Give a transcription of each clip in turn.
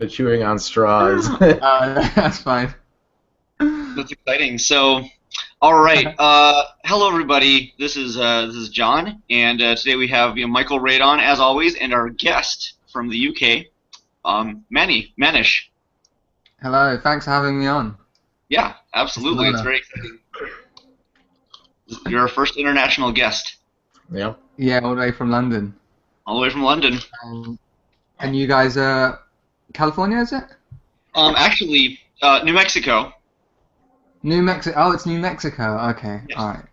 The chewing on straws. That's fine. That's exciting. So, all right. Hello, everybody. This is John, and today we have Michael Radon as always, and our guest from the UK, Manish. Hello, thanks for having me on. Yeah, It's an absolutely. It's honor. very exciting. You're our first international guest, Yeah. Yeah, all the way from London. all the way from London. Um, and you guys are California, is it? Actually, New Mexico. New Mexico. Oh, it's New Mexico. Okay, Yes. all right.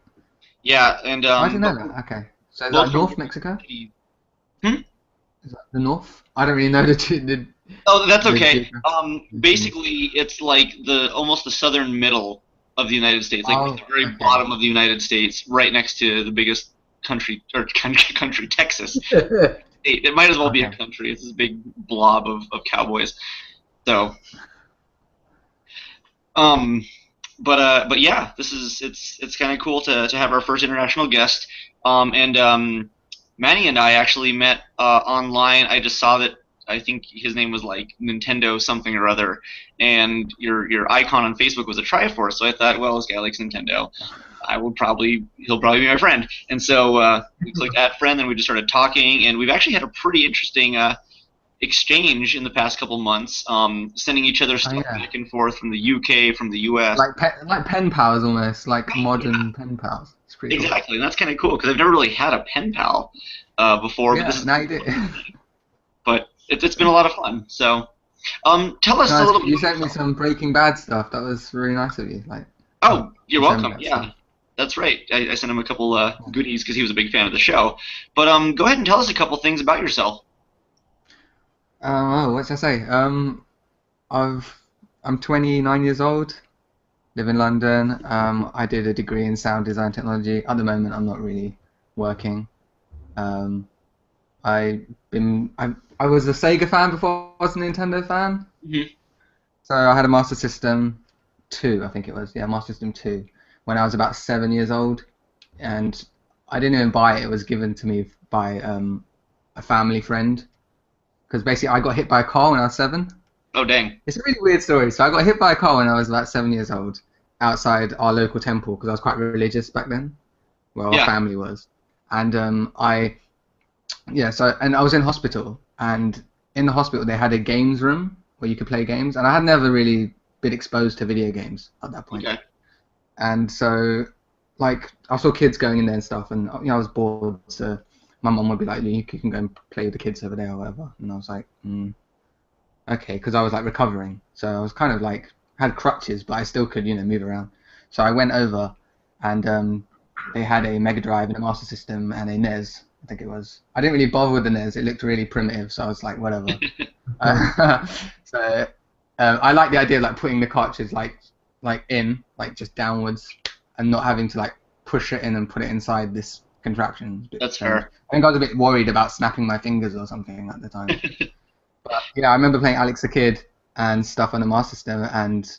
Yeah, and I didn't know but that. Okay. So is both that from. North Mexico? Hmm? Is that the North? I don't really know Oh, that's the okay. geography. Basically, it's like the almost the southern middle of the United States, like Oh, the very okay. bottom of the United States, right next to the biggest country or country, Texas state. It might as well be a Okay. country. It's this big blob of cowboys. So, um, but yeah, this is it's kind of cool to have our first international guest. And Manny and I actually met online. I just saw that I think his name was like Nintendo something or other, and your icon on Facebook was a Triforce. So I thought, well, this guy likes Nintendo. He'll probably be my friend. And so we clicked add friend, and we just started talking, and we've actually had a pretty interesting exchange in the past couple months, sending each other Oh stuff yeah. back and forth from the UK, from the US. Like pen pals almost, like Right, yeah, modern pen pals. It's pretty cool. exactly, and that's kind of cool because I've never really had a pen pal before, but Yeah, now you do. it's been a lot of fun. So, tell us No, a little bit you about sent me yourself. some Breaking Bad stuff. That was really nice of you. Like, Oh, you're you sent me welcome. that Yeah, stuff. that's right. I sent him a couple Yeah. goodies because he was a big fan of the show. But go ahead and tell us a couple things about yourself. Oh, what should I say? I've I'm 29 years old. Live in London. I did a degree in sound design technology. At the moment, I'm not really working. Um, I was a Sega fan before I was a Nintendo fan. Hmm. So I had a Master System 2, I think it was. Yeah, Master System 2 when I was about 7 years old, and I didn't even buy it. It was given to me by a family friend because basically I got hit by a car when I was 7. Oh, dang. It's a really weird story. So I got hit by a car when I was about 7 years old outside our local temple because I was quite religious back then. Well, our Yeah. family was, and yeah. So and I was in hospital, and in the hospital they had a games room where you could play games, and I had never really been exposed to video games at that point. Okay. And so, like, I saw kids going in there and stuff, and I was bored. So my mum would be like, "You can go and play with the kids over there or whatever," and I was like, okay, because I was like recovering, so I was kind of like had crutches, but I still could, move around. So I went over, and they had a Mega Drive and a Master System and a NES. I think it was. I didn't really bother with the NES. It looked really primitive, so I was like, whatever. So I like the idea of like putting the cartridge like in, like just downwards, and not having to like push it in and put it inside this contraption. It's a bit That's strange. fair. I think I was a bit worried about snapping my fingers or something at the time. But yeah, I remember playing Alex the Kid and stuff on the Master System, and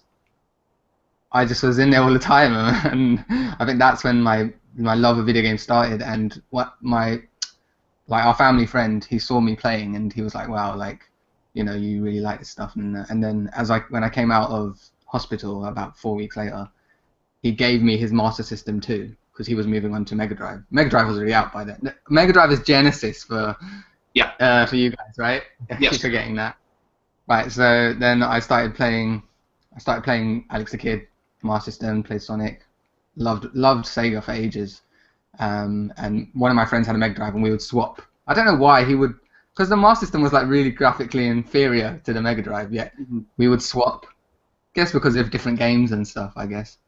I just was in there all the time, and I think that's when my love of video games started. And what my like our family friend, he saw me playing, and he was like, "Wow, like, you really like this stuff." And then when I came out of hospital about 4 weeks later, he gave me his Master System too, because he was moving on to Mega Drive. Mega Drive was already out by then. Mega Drive is Genesis Yeah. for you guys, right? I keep Yes. forgetting that. Right, so then I started playing. I started playing Alex the Kid, Master System, played Sonic, loved Sega for ages. And one of my friends had a Mega Drive, and we would swap. I don't know why he would, because the Master System was like really graphically inferior to the Mega Drive. Yet Hmm. we would swap. Guess because of different games and stuff, I guess.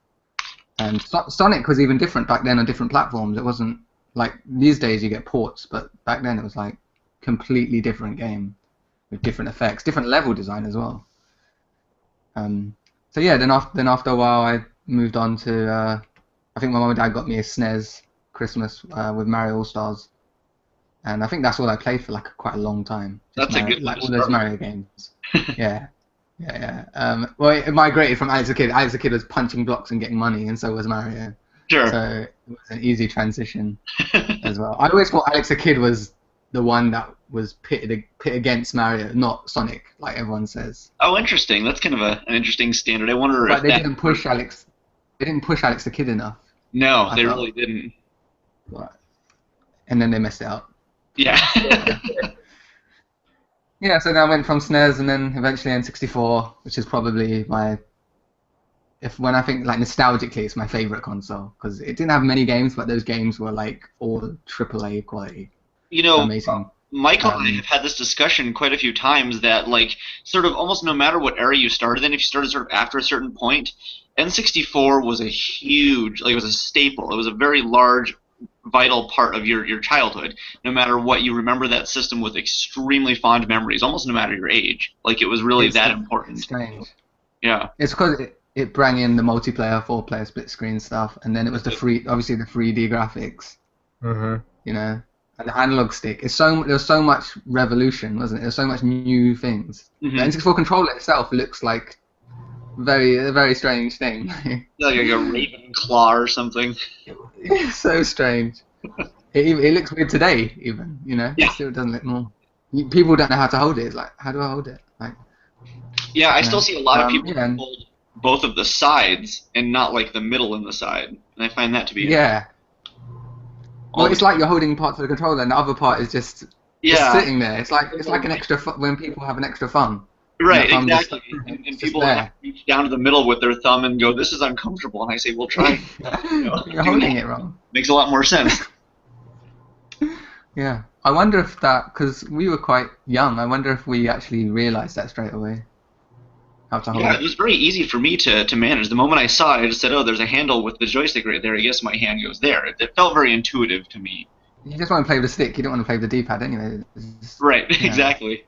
And Sonic was even different back then on different platforms. It wasn't like these days you get ports, but back then it was like completely different game with different effects, different level design as well. Um, so yeah, then after a while, I moved on to. I think my mum and dad got me a SNES Christmas with Mario All Stars, and I think that's all I played for like quite a long time. Just That's a Mario, good one like to all those start with. Mario games. Yeah, yeah, yeah. Well, it migrated from Alex the Kid. Alex the Kid was punching blocks and getting money, and so was Mario. Sure. So it was an easy transition as well. I always thought Alex the Kid was the one that was pit against Mario, not Sonic, like everyone says. Oh, interesting. That's kind of an interesting standard. I wonder But if they that. didn't push Alex. They didn't push Alex the Kid enough. No, I they felt. really didn't. But, and then they messed it up. Yeah. Yeah, so then I went from SNES and then eventually N64, which is probably when I think like nostalgically, it's my favorite console because it didn't have many games, but those games were like all AAA quality. You know, Amazing. Michael and I have had this discussion quite a few times that, like, sort of almost no matter what era you started in, if you started sort of after a certain point, N64 was a huge, like, it was a staple. It was a very large, vital part of your childhood. No matter what, you remember that system with extremely fond memories, almost no matter your age. Like, it was really It's that important. strange. Yeah. It's because it brought in the multiplayer, 4-player split screen stuff, and then it was obviously the 3D graphics. Mm-hmm. You know, and the analog stick. There was so much revolution, wasn't it? There's so much new things. Mhm. The N64 controller itself looks like a very strange thing. Like a raven claw or something. It's so strange. It looks weird today, even. You know, Yeah. it still doesn't look normal. People don't know how to hold it. It's like, how do I hold it? Like, Yeah, I still see a lot of people yeah. hold both of the sides and not like the middle and the side, and I find that to be yeah. Well, it's like you're holding parts of the controller, and the other part is just sitting there. It's like an extra when people have an extra thumb. Right, And that thumb exactly. And just people there. have to reach down to the middle with their thumb and go, "This is uncomfortable," and I say, "Well, try." You're holding it wrong. Makes a lot more sense. Yeah, I wonder if because we were quite young. I wonder if we actually realized that straight away. How to hold Yeah, it. it was very easy for me to manage. The moment I saw it, I just said, "Oh, there's a handle with the joystick right there. I guess my hand goes there." It felt very intuitive to me. You just want to play with the stick. You don't want to play with the D-pad anyway. Right, Yeah. exactly.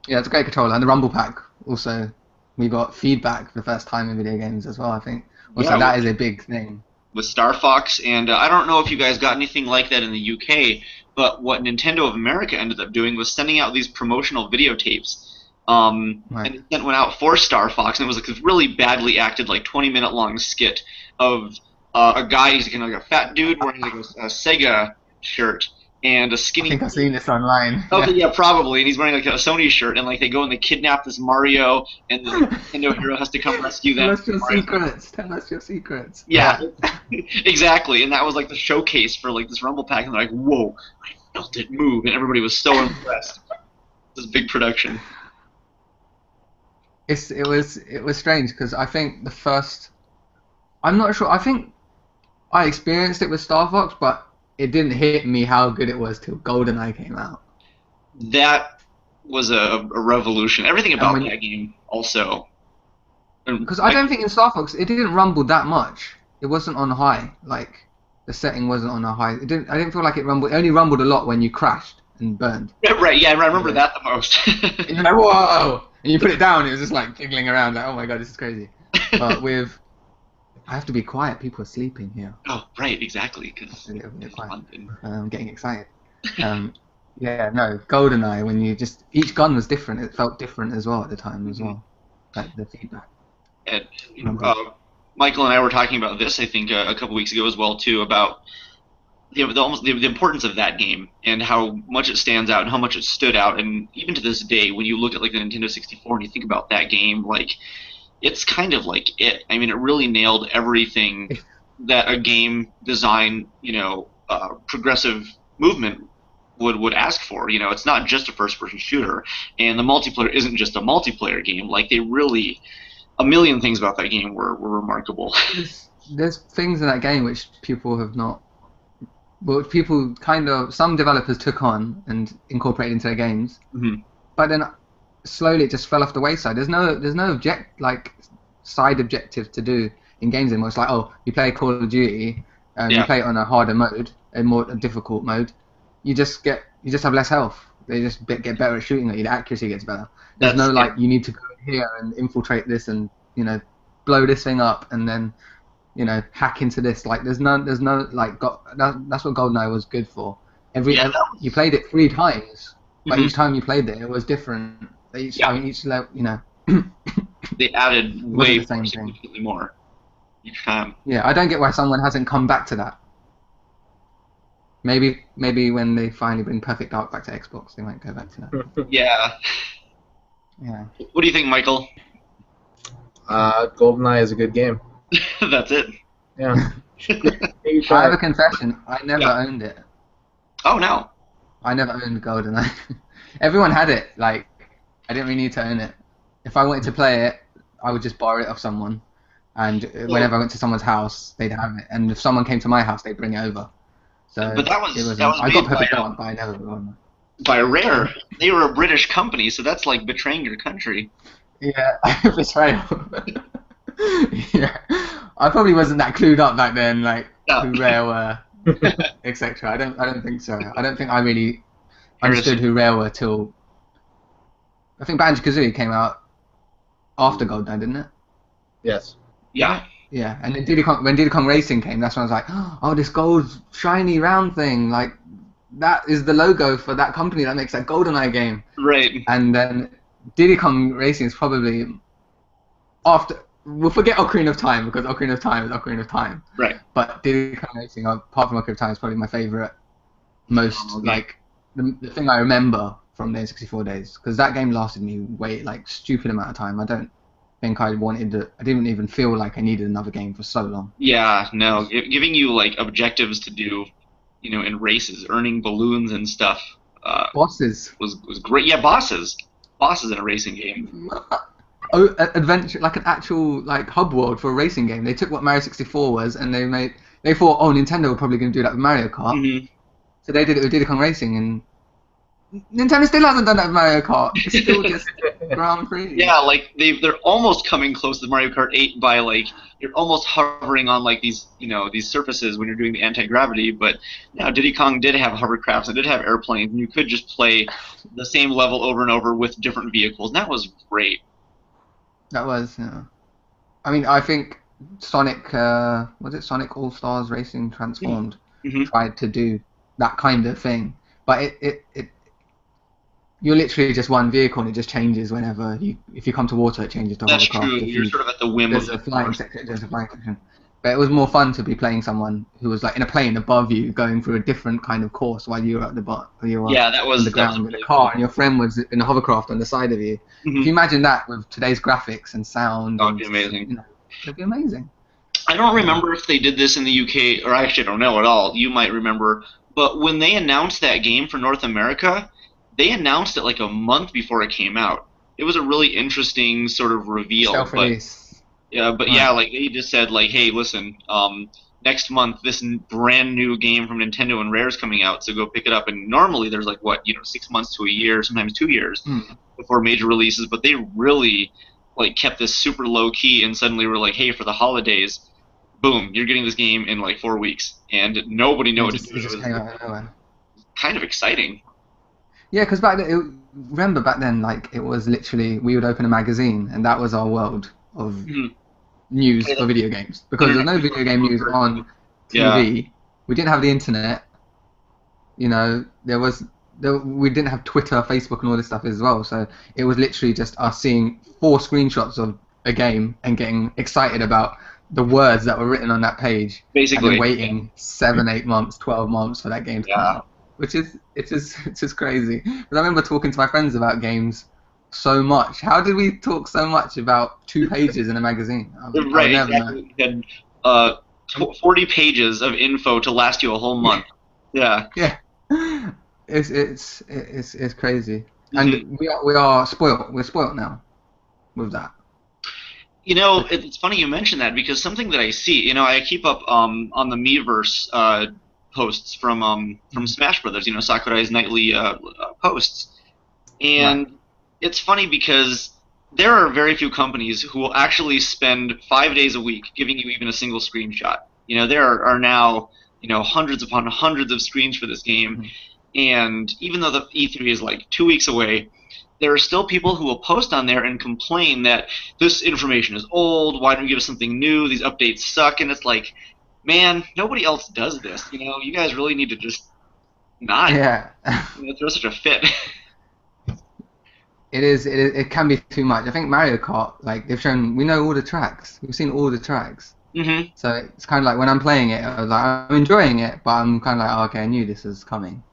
Yeah, it's a great controller. And the Rumble Pack also. We got feedback for the first time in video games as well, I think. Also, Yeah, that is a big thing. With Star Fox, and I don't know if you guys got anything like that in the UK, but what Nintendo of America ended up doing was sending out these promotional videotapes. And they sent one out for Star Fox, and it was like this really badly acted, like 20-minute long skit of a guy, he's kind of like a fat dude wearing like a Sega shirt and a I skinny. think I've seen this online. Okay, yeah, probably. And he's wearing like a Sony shirt, and like they go and they kidnap this Mario, and the Nintendo hero has to come rescue them. Tell us your secrets. Tell us your secrets. Yeah, exactly. And that was like the showcase for like this Rumble Pack, and they're like, "Whoa, I felt it move," and everybody was so impressed. This big production. It was strange because I think the first. I'm not sure. I think I experienced it with Star Fox, but it didn't hit me how good it was till GoldenEye came out. That was a revolution. Everything about when that game also. Because I don't think in Star Fox it didn't rumble that much. It wasn't on high. Like the setting wasn't on a high. It didn't. I didn't feel like it rumbled. It only rumbled a lot when you crashed and burned. Yeah, right. Yeah, I remember that the most. And you're like, whoa! And you put it down. It was just like jiggling around. Like, oh my god, this is crazy. But with, I have to be quiet. People are sleeping here. Oh, right, exactly. Because A little bit quiet. I'm getting excited. Yeah, no, GoldenEye. When you just each gun was different. It felt different as well at the time as well. Like the feedback. And, Michael and I were talking about this, I think, a couple weeks ago as well too, about the importance of that game and how much it stands out and how much it stood out. And even to this day, when you look at like the Nintendo 64 and you think about that game, like it's kind of like it. I mean, it really nailed everything that a game design, progressive movement would ask for. You know, it's not just a first-person shooter, and the multiplayer isn't just a multiplayer game. Like they really, a million things about that game were remarkable. There's things in that game which people have not. Well, people some developers took on and incorporated into their games, but then slowly it just fell off the wayside. There's no side objective to do in games anymore. It's like, oh, you play Call of Duty, you play it on a harder mode, a difficult mode. You just have less health. They just get better at shooting at you. The accuracy gets better. There's you need to go here and infiltrate this and blow this thing up and then hack into this. Like there's no that's what GoldenEye was good for. You played it 3 times, but each time you played it was different. Each level, They added way the same significantly more each time. Yeah, I don't get why someone hasn't come back to that. Maybe when they finally bring Perfect Dark back to Xbox, they might go back to that. Yeah. Yeah. What do you think, Michael? GoldenEye is a good game. That's it. Yeah. Maybe I try have a it. confession. I never Yeah. owned it. Oh no. I never owned GoldenEye. Everyone had it. Like, I didn't really need to own it. If I wanted to play it, I would just borrow it off someone. And So, whenever I went to someone's house, they'd have it. And if someone came to my house, they'd bring it over. but So that it was was. that was I got made Perfect Dark, but I never won. by Rare. They were a British company, so that's like betraying your country. Yeah, betrayal. Yeah, I probably wasn't that clued up back then, like Yeah. who Rare were, etc. I don't think so. I don't think I really Heresy. understood who Rare were till I think Banjo-Kazooie came out after GoldenEye, didn't it? Yes. Yeah. Yeah, and then when Diddy Kong Racing came, that's when I was like, oh, this gold shiny round thing, like that is the logo for that company that makes that GoldenEye game. Right. And then Diddy Kong Racing is probably after. We'll forget Ocarina of Time because Ocarina of Time is Ocarina of Time. Right. But Diddy Kong Racing, apart from Ocarina of Time, is probably my favorite, most Okay. like the thing I remember from the 64 days because that game lasted me like stupid amount of time. I don't think I didn't even feel like I needed another game for so long. Yeah. No. Giving you like objectives to do, in races, earning balloons and stuff, Bosses. was great. Yeah, bosses in a racing game. Oh, adventure, like an actual like hub world for a racing game. They took what Mario 64 was and they thought, oh, Nintendo were probably going to do that with Mario Kart. Hmm. So they did it with Diddy Kong Racing, and Nintendo still hasn't done that with Mario Kart. It's still just Grand Prix. Yeah, like they're almost coming close to Mario Kart 8 by like you're almost hovering on like these surfaces when you're doing the anti-gravity, but now Diddy Kong did have hovercrafts, it did have airplanes, and you could just play the same level over and over with different vehicles, and that was great. That was. I mean, I think Sonic, was it Sonic All Stars Racing Transformed, Hmm. tried to do that kind of thing, but you're literally just one vehicle and it just changes whenever if you come to water, it changes to That's hovercraft. true. You're sort of at the whim of There's the a flying course. section, there's a flying section. But it was more fun to be playing someone who was like in a plane above you, going through a different kind of course while you were at the you were Yeah, that on was the that was ground in a really car, cool. and your friend was in a hovercraft on the side of you. If Hmm. you imagine that with today's graphics and sound, That would and be amazing. it'd be amazing. I don't remember if they did this in the UK, or I actually don't know at all. You might remember, but when they announced that game for North America, they announced it like a month before it came out. It was a really interesting sort of reveal, but Self-release. yeah, Right. like they just said like, hey, listen, next month this brand new game from Nintendo and Rare's coming out, so go pick it up. And normally there's like what 6 months to a year, sometimes 2 years Hmm. before major releases, but they really like kept this super low key, and suddenly were like, hey, for the holidays, boom, you're getting this game in like 4 weeks, and nobody knew It what to just do. it It just was came out of nowhere. kind of exciting. Yeah, because back then, remember back then, like it was literally we would open a magazine and that was our world of Mhm. news for video games because there's no video game news on Yeah, TV. We didn't have the internet. We didn't have Twitter, Facebook, and all this stuff as well. So it was literally just us seeing 4 screenshots of a game and getting excited about the words that were written on that page, and then basically. waiting 7, 8 months, 12 months for that game to come Yeah. out, which is it's just crazy. But I remember talking to my friends about games so much. How did we talk so much about 2 pages in a magazine? I would Right, never know. exactly. You had uh, 40 pages of info to last you a whole month. Yeah. Yeah, it's crazy, Mhm. and we are spoiled. We're spoiled now with that. It's funny you mentioned that because something that I see, I keep up on the Miiverse posts from Mhm. Smash Brothers, Sakurai's nightly posts, Right. and it's funny because there are very few companies who will actually spend 5 days a week giving you even a single screenshot. There are now hundreds upon hundreds of screens for this game, Mhm. and even though the E3 is like 2 weeks away, there are still people who will post on there and complain that this information is old. Why don't you give us something new? These updates suck. And it's like, man, nobody else does this. You guys really need to just not Yeah. throw such a fit. It can be too much. I think Mario Kart, like they've shown, we know all the tracks. We've seen all the tracks. Hmm. So it's kind of like when I'm playing it, I was like, I'm enjoying it, but I'm kind of like, oh, okay, I knew this was coming.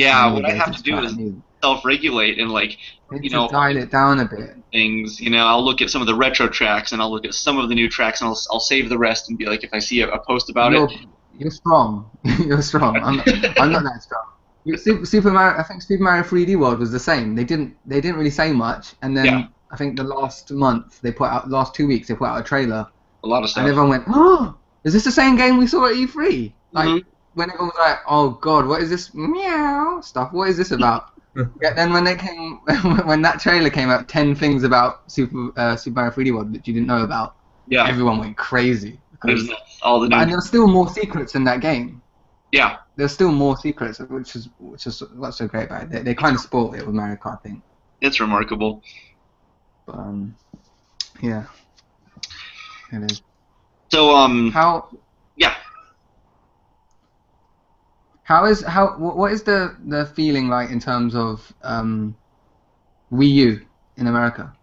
I Yeah, knew what I there's have to this do threat. I is knew. self-regulate and like, I need you to know, dial it down a bit. things. I'll look at some of the retro tracks and I'll look at some of the new tracks and I'll save the rest and be like, if I see a post about it, You're strong. You're strong. I'm not that strong. Super Mario, I think Super Mario 3D World was the same. They didn't really say much, and yeah, then I think the last month last 2 weeks they put out a trailer, a lot of and stuff. everyone went, "Oh, is this the same game we saw at E3?" Like Hmm. when everyone was like, "Oh God, what is this meow stuff? What is this about?" Yeah, then when they came, when that trailer came out, 10 things about Super Mario 3D World that you didn't know about, Yeah, everyone went crazy there's because, all the new. and there were still more secrets in that game. Yeah, There's still more secrets, which is what's so great about it. They it's kind of spoiled it with Mario Kart, I think. it's remarkable. But yeah, it is. So How yeah. what is the feeling like in terms of Wii U in America?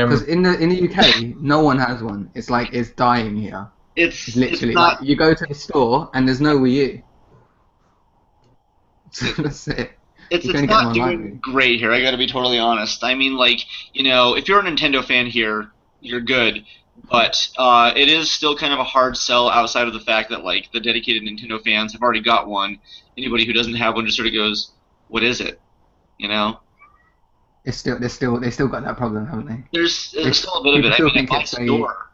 Because Graham. in the UK, no one has one. It's like it's dying here. It's It's literally like not you go to the store and there's no Wii U. That's it. You can it's only get them not online, doing really. great here. I got to be totally honest. I mean, like, if you're a Nintendo fan here, you're good. But it is still kind of a hard sell outside of the fact that like the dedicated Nintendo fans have already got one. Anybody who doesn't have one just sort of goes, "What is it?" You know. They still got that problem, haven't they? There's They still a bit of it. people I still mean, at think my it's a store,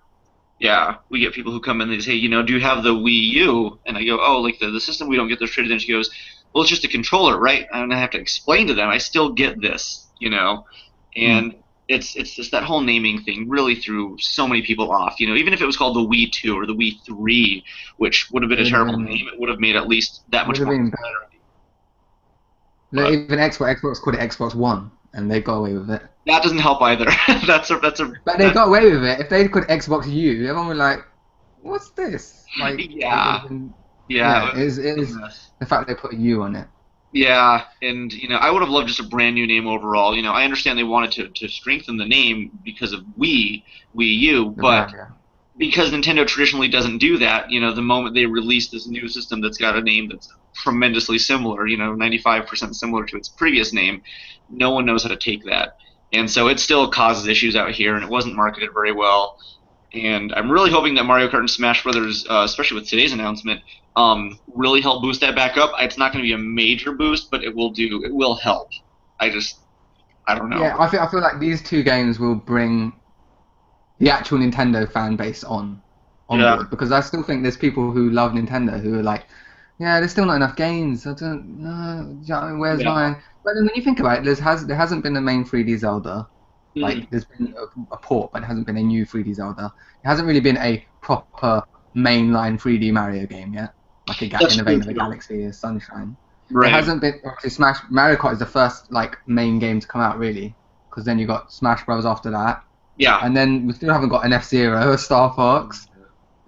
yeah, we get people who come in and they say, do you have the Wii U? And I go, oh, like the system, we don't get those traded in. She goes, well, it's just a controller, right? And I have to explain to them, I still get this. hmm, And it's just that whole naming thing really threw so many people off. Even if it was called the Wii 2 or the Wii 3, which would have been it a would have terrible been name, it would have made at least that would much have more been popularity. like, But even Xbox called it Xbox One, and they got away with it. that doesn't help either. But they That, got away with it. If they called Xbox U, everyone would like, "What's this?" Like it would yeah, have been, yeah, yeah. It is a mess. the fact they put a U on it. Yeah, and I would have loved just a brand new name overall. I understand they wanted to strengthen the name because of Wii U, The but brand, yeah. because Nintendo traditionally doesn't do that, the moment they release this new system that's got a name that's tremendously similar, 95% similar to its previous name, no one knows how to take that. And so it still causes issues out here, and it wasn't marketed very well. And I'm really hoping that Mario Kart and Smash Brothers, especially with today's announcement, really help boost that back up. It's not going to be a major boost, but it will do. It will help. I don't know. Yeah, I feel like these two games will bring the actual Nintendo fan base on Yeah, board because I still think there's people who love Nintendo who are like, yeah, there's still not enough games. I don't know. Where's yeah. mine? But then when you think about it, there hasn't been a main 3D Zelda. Mhm. Like there's been a port, but it hasn't been a new 3D Zelda. It hasn't really been a proper mainline 3D Mario game yet, like in That's the true vein of a too. Galaxy or Sunshine. There Right. hasn't been obviously Smash Mario Kart is the first like main game to come out really, because then you got Smash Bros after that, Yeah. and then we still haven't got an F Zero, a Star Fox,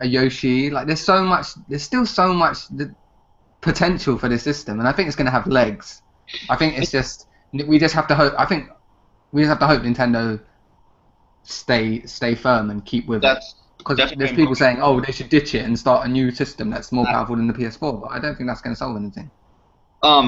a Yoshi. Like there's still so much potential for this system, and I think it's going to have legs. I think it's just we just have to hope. I think we just have to hope Nintendo stay firm and keep with it. That's Because there's definitely people important. saying, oh, they should ditch it and start a new system that's more powerful than the PS4, but I don't think that's going to solve anything.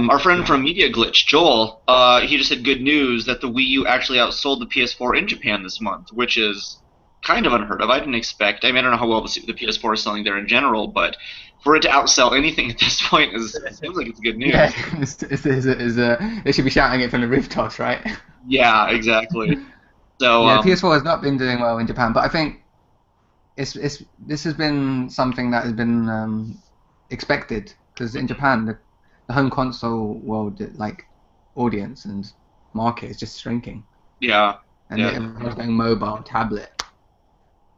Our friend Yeah. from Media Glitch, Joel, he just had good news that the Wii U actually outsold the PS4 in Japan this month, which is kind of unheard of. I didn't expect. I mean, I don't know how well the PS4 is selling there in general, but for it to outsell anything at this point it seems like it's good Yeah, news. they should be shouting it from the rooftops, right? Yeah, exactly. So, Yeah, the PS4 has not been doing well in Japan, but I think this has been something that has been expected because in Japan the home console world like audience and market is just shrinking, yeah, and yeah. everyone's going mobile, tablet,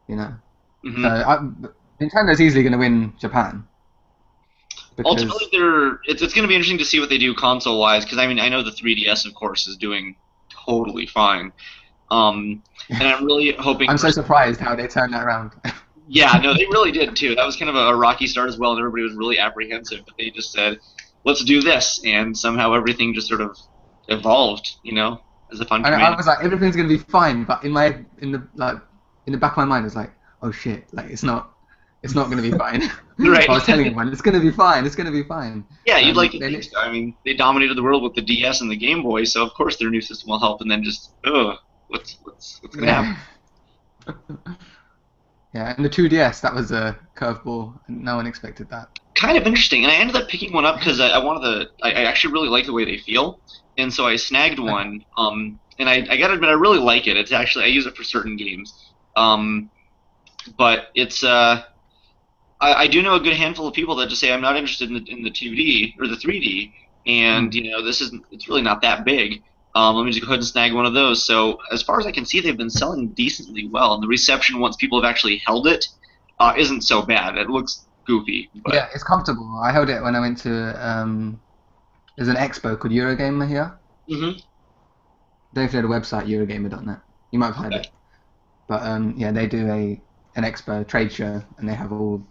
you know. So Hmm. Nintendo's easily going to win Japan Ultimately, because it's going to be interesting to see what they do console wise, because I mean, I know the 3DS, of course, is doing totally fine. And I'm really hoping I'm for. so surprised how they turned that around. Yeah, no, they really did too. That was kind of a rocky start as well, and everybody was really apprehensive. But they just said, "Let's do this," and somehow everything just sort of evolved, as a fun And I community. was like, everything's going to be fine, but in the back of my mind, it's like, oh shit, like it's not. it's not going to be fine. Right. I was telling everyone, it's going to be fine. It's going to be fine. Yeah, you'd like to They think so. I mean, they dominated the world with the DS and the Game Boy, so of course their new system will help. And then just, what's gonna happen? Yeah, and the 2DS, that was a curveball. No one expected that. Kind of interesting. And I ended up picking one up because I wanted I actually really like the way they feel, and so I snagged one. And I gotta admit, I really like it. It's actually I use it for certain games. But it's I do know a good handful of people that just say I'm not interested in the 2D or the 3D, and it's really not that big. Let me just go ahead and snag one of those. So as far as I can see, they've been selling decently well, and the reception once people have actually held it isn't so bad. It looks goofy, but Yeah, it's comfortable. I held it when I went to there's an expo called Eurogamer here. Mhm. Don't know if you know the website Eurogamer.net. You might have heard Okay. it. But yeah, they do an expo trade show, and they have all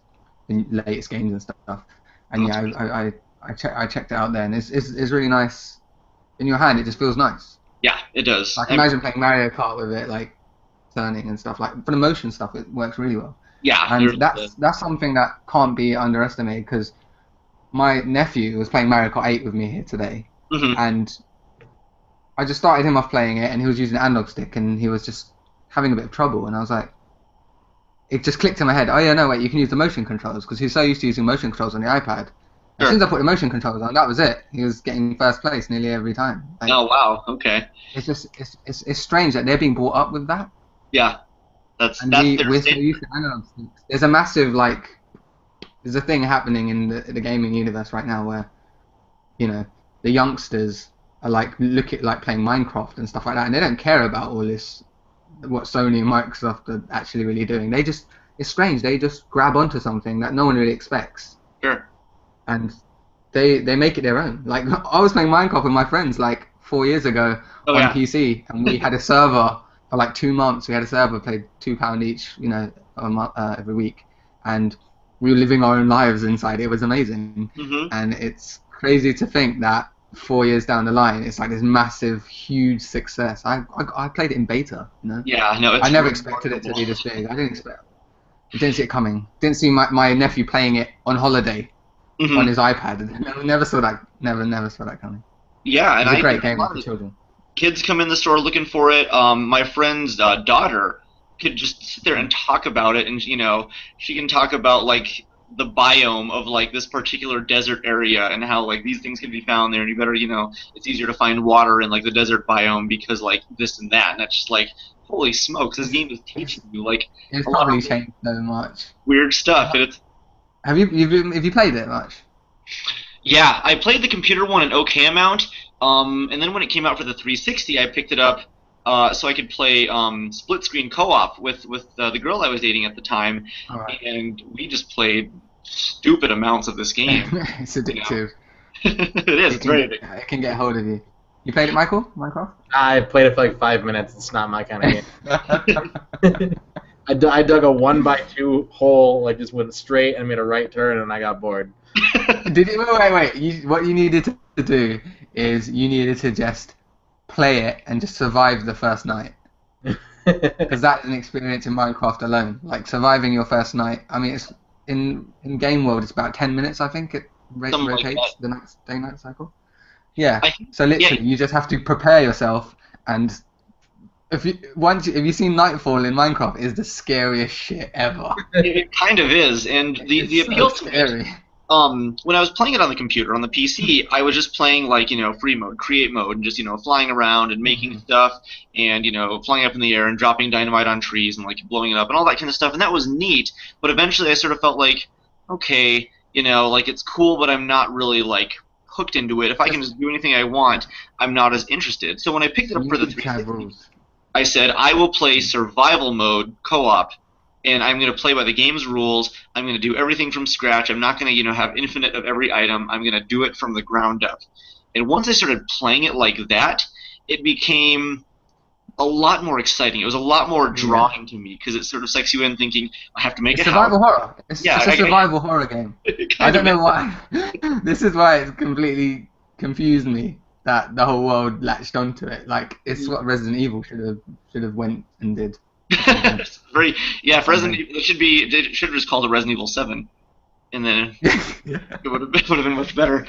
the latest games and stuff. And yeah, I checked it out there, and it's really nice. In your hand, it just feels nice. Yeah, it does. Like imagine playing Mario Kart with it, like turning and stuff. Like for the motion stuff, it works really well. Yeah, And that's something that can't be underestimated, because my nephew was playing Mario Kart 8 with me here today, Mhm. and I just started him off playing it, and he was using an analog stick, and he was just having a bit of trouble, and I was like, it just clicked in my head, oh yeah, no, wait, you can use the motion controls, because he's so used to using motion controls on the iPad. As soon as I put the motion controls on, that was it. He was getting first place nearly every time. Like, Oh wow, okay. it's just it's strange that they're being brought up with that, Yeah, that's and their we're so standard. used to analog sticks. There's a massive there's a thing happening in the gaming universe right now where the youngsters are like playing Minecraft and stuff like that, and they don't care about all this what Sony and Microsoft are actually really doing. It's strange. They just grab onto something that no one really expects, Sure. and they make it their own. Like I was playing Minecraft with my friends like 4 years ago Oh on yeah. PC, and we had a server for like 2 months. We had a server, paid £2 each, every week, and we were living our own lives inside. It was amazing, Mhm. and it's crazy to think that 4 years down the line, it's like this massive, huge success. I played it in beta, Yeah, no, it's I never really expected it to be remarkable. this big. I didn't see it coming. Didn't see my nephew playing it on holiday on Mhm. his iPad. Never saw that. Never saw that coming. Yeah, It and was a I great think a game lot for of children. kids come in the store looking for it. My friend's daughter could just sit there and talk about it, and she can talk about like the biome of like this particular desert area and how like these things can be found there, and you better it's easier to find water in like the desert biome because like this and that, and that's just like holy smokes, this It's game is it's, teaching you like it's a lot probably of changed so much. weird stuff, and it's Have you played it much? yeah, I played the computer one an okay amount, and then when it came out for the 360, I picked it up so I could play split screen co-op with the girl I was dating at the time, All right. and we just played stupid amounts of this game. It's addictive. It is. It's very addictive. It can get hold of you. You played it, Michael? Minecraft? I played it for like 5 minutes. It's not my kind of game. I dug a 1x2 hole, like just went straight and made a right turn, and I got bored. Did you? Wait. What you needed to do is you needed to just play it and just survive the first night. Because that's an experience in Minecraft alone. Like surviving your first night. I mean, it's in game world. It's about 10 minutes. I think it Something like rotates that. the day-night cycle. Yeah. I think, So yeah, literally, you just have to prepare yourself, and if you've seen Nightfall in Minecraft, is the scariest shit ever. it kind of is, and the It's so appeal to it. scary. When I was playing it on the computer, on the PC, I was just playing like free mode, create mode, and just flying around and making stuff, and flying up in the air and dropping dynamite on trees and like blowing it up and all that kind of stuff, and that was neat. But eventually, I sort of felt like, okay, like it's cool, but I'm not really like hooked into it. If I can just do anything I want, I'm not as interested. So when I picked it up You for the need to have 360, rules. I said I will play survival mode co-op, and I'm going to play by the game's rules. I'm going to do everything from scratch. I'm not going to have infinite of every item. I'm going to do it from the ground up. And once I started playing it like that, it became a lot more exciting. It was a lot more drawing to me because it sort of sucks you in thinking, I have to make It's a survival house. horror. It's Yeah, just a survival horror game. It I kind don't of know why. This is why it's completely confused me that the whole world latched onto it. Like it's what Resident Evil should have went and did. Very, yeah. For Resident Evil, they should have just called it Resident Evil 7, and then it would have been much better.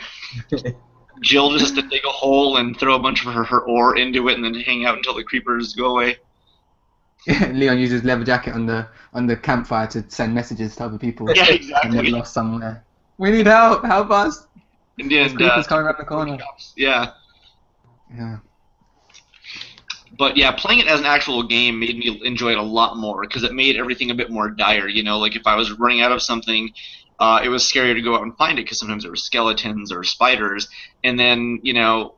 Jill just has to dig a hole and throw a bunch of her ore into it, and then hang out until the creepers go away. Leon uses leather jacket on the campfire to send messages to other people. Yeah, And exactly. they're lost somewhere. We need help! Help us! And There's creepers coming around the corner. Yeah. Yeah. But yeah, playing it as an actual game made me enjoy it a lot more because it made everything a bit more dire. You know, like if I was running out of something, it was scarier to go out and find it because sometimes there were skeletons or spiders. And then, you know,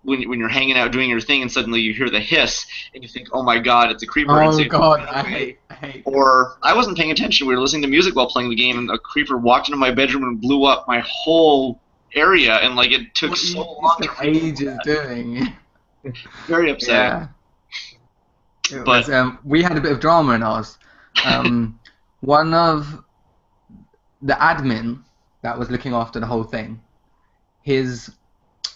when you're hanging out doing your thing and suddenly you hear the hiss and you think, oh my god, it's a creeper. Oh god, I hate. Or I wasn't paying attention. We were listening to music while playing the game, and a creeper walked into my bedroom and blew up my whole area, and like it took so long. Ages doing. Very upsetting. Yeah. But we had a bit of drama in ours. One of the admin that was looking after the whole thing, his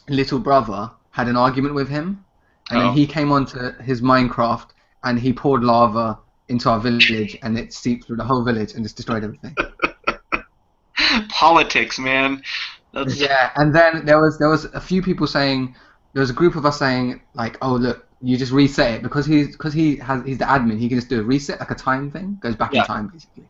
little brother had an argument with him, and then he came onto his Minecraft and he poured lava into our village, and it seeped through the whole village and just destroyed everything. Politics, man. That's... Yeah, and then there was a few people saying, there was a group of us saying like, oh look, you just reset it because he's the admin. He can just do a reset, like a time thing, goes back in time basically.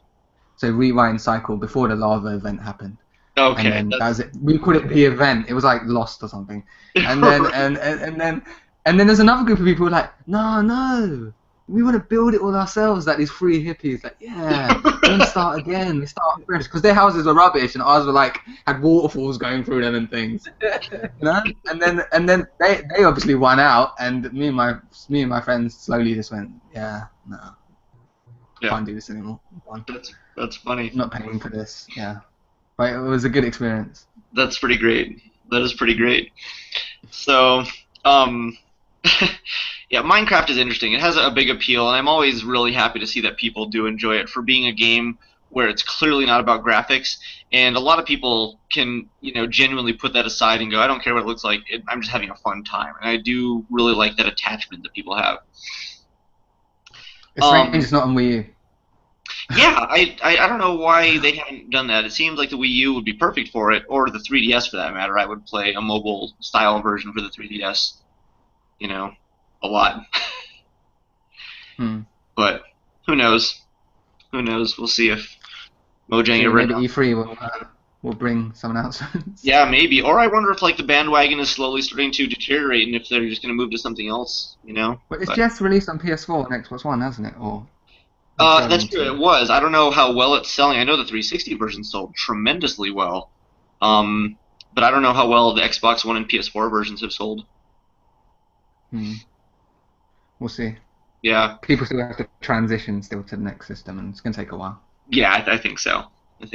So rewind cycle before the lava event happened. Okay. And then that was it. We called it the event. It was like Lost or something. And then and then there's another group of people who were like, no, we want to build it all ourselves. Like these three hippies, like we want to start again. We start fresh because their houses were rubbish and ours were like had waterfalls going through them and things. You know. And then they obviously won out, and me and my friends slowly just went, can't do this anymore. That's funny. I'm not paying for this. Yeah. But it was a good experience. That's pretty great. That is pretty great. So, yeah, Minecraft is interesting. It has a big appeal, and I'm always really happy to see that people do enjoy it for being a game where it's clearly not about graphics. And a lot of people can, you know, genuinely put that aside and go, I don't care what it looks like. I'm just having a fun time. And I do really like that attachment that people have. It's strange it's not on Wii U. Yeah, I don't know why they haven't done that. It seems like the Wii U would be perfect for it, or the 3DS for that matter. I would play a mobile-style version for the 3DS, you know, a lot. But who knows? Who knows? We'll see if Mojang ever... Maybe E3 will bring some announcements. Yeah, maybe. Or I wonder if like the bandwagon is slowly starting to deteriorate, and if they're just going to move to something else, you know? But it's just released on PS4 and Xbox One, hasn't it? Or... that's true. It was. I don't know how well it's selling. I know the 360 version sold tremendously well, but I don't know how well the Xbox One and PS4 versions have sold. We'll see. Yeah. People still have to transition still to the next system, and it's gonna take a while. Yeah, I think so. Let's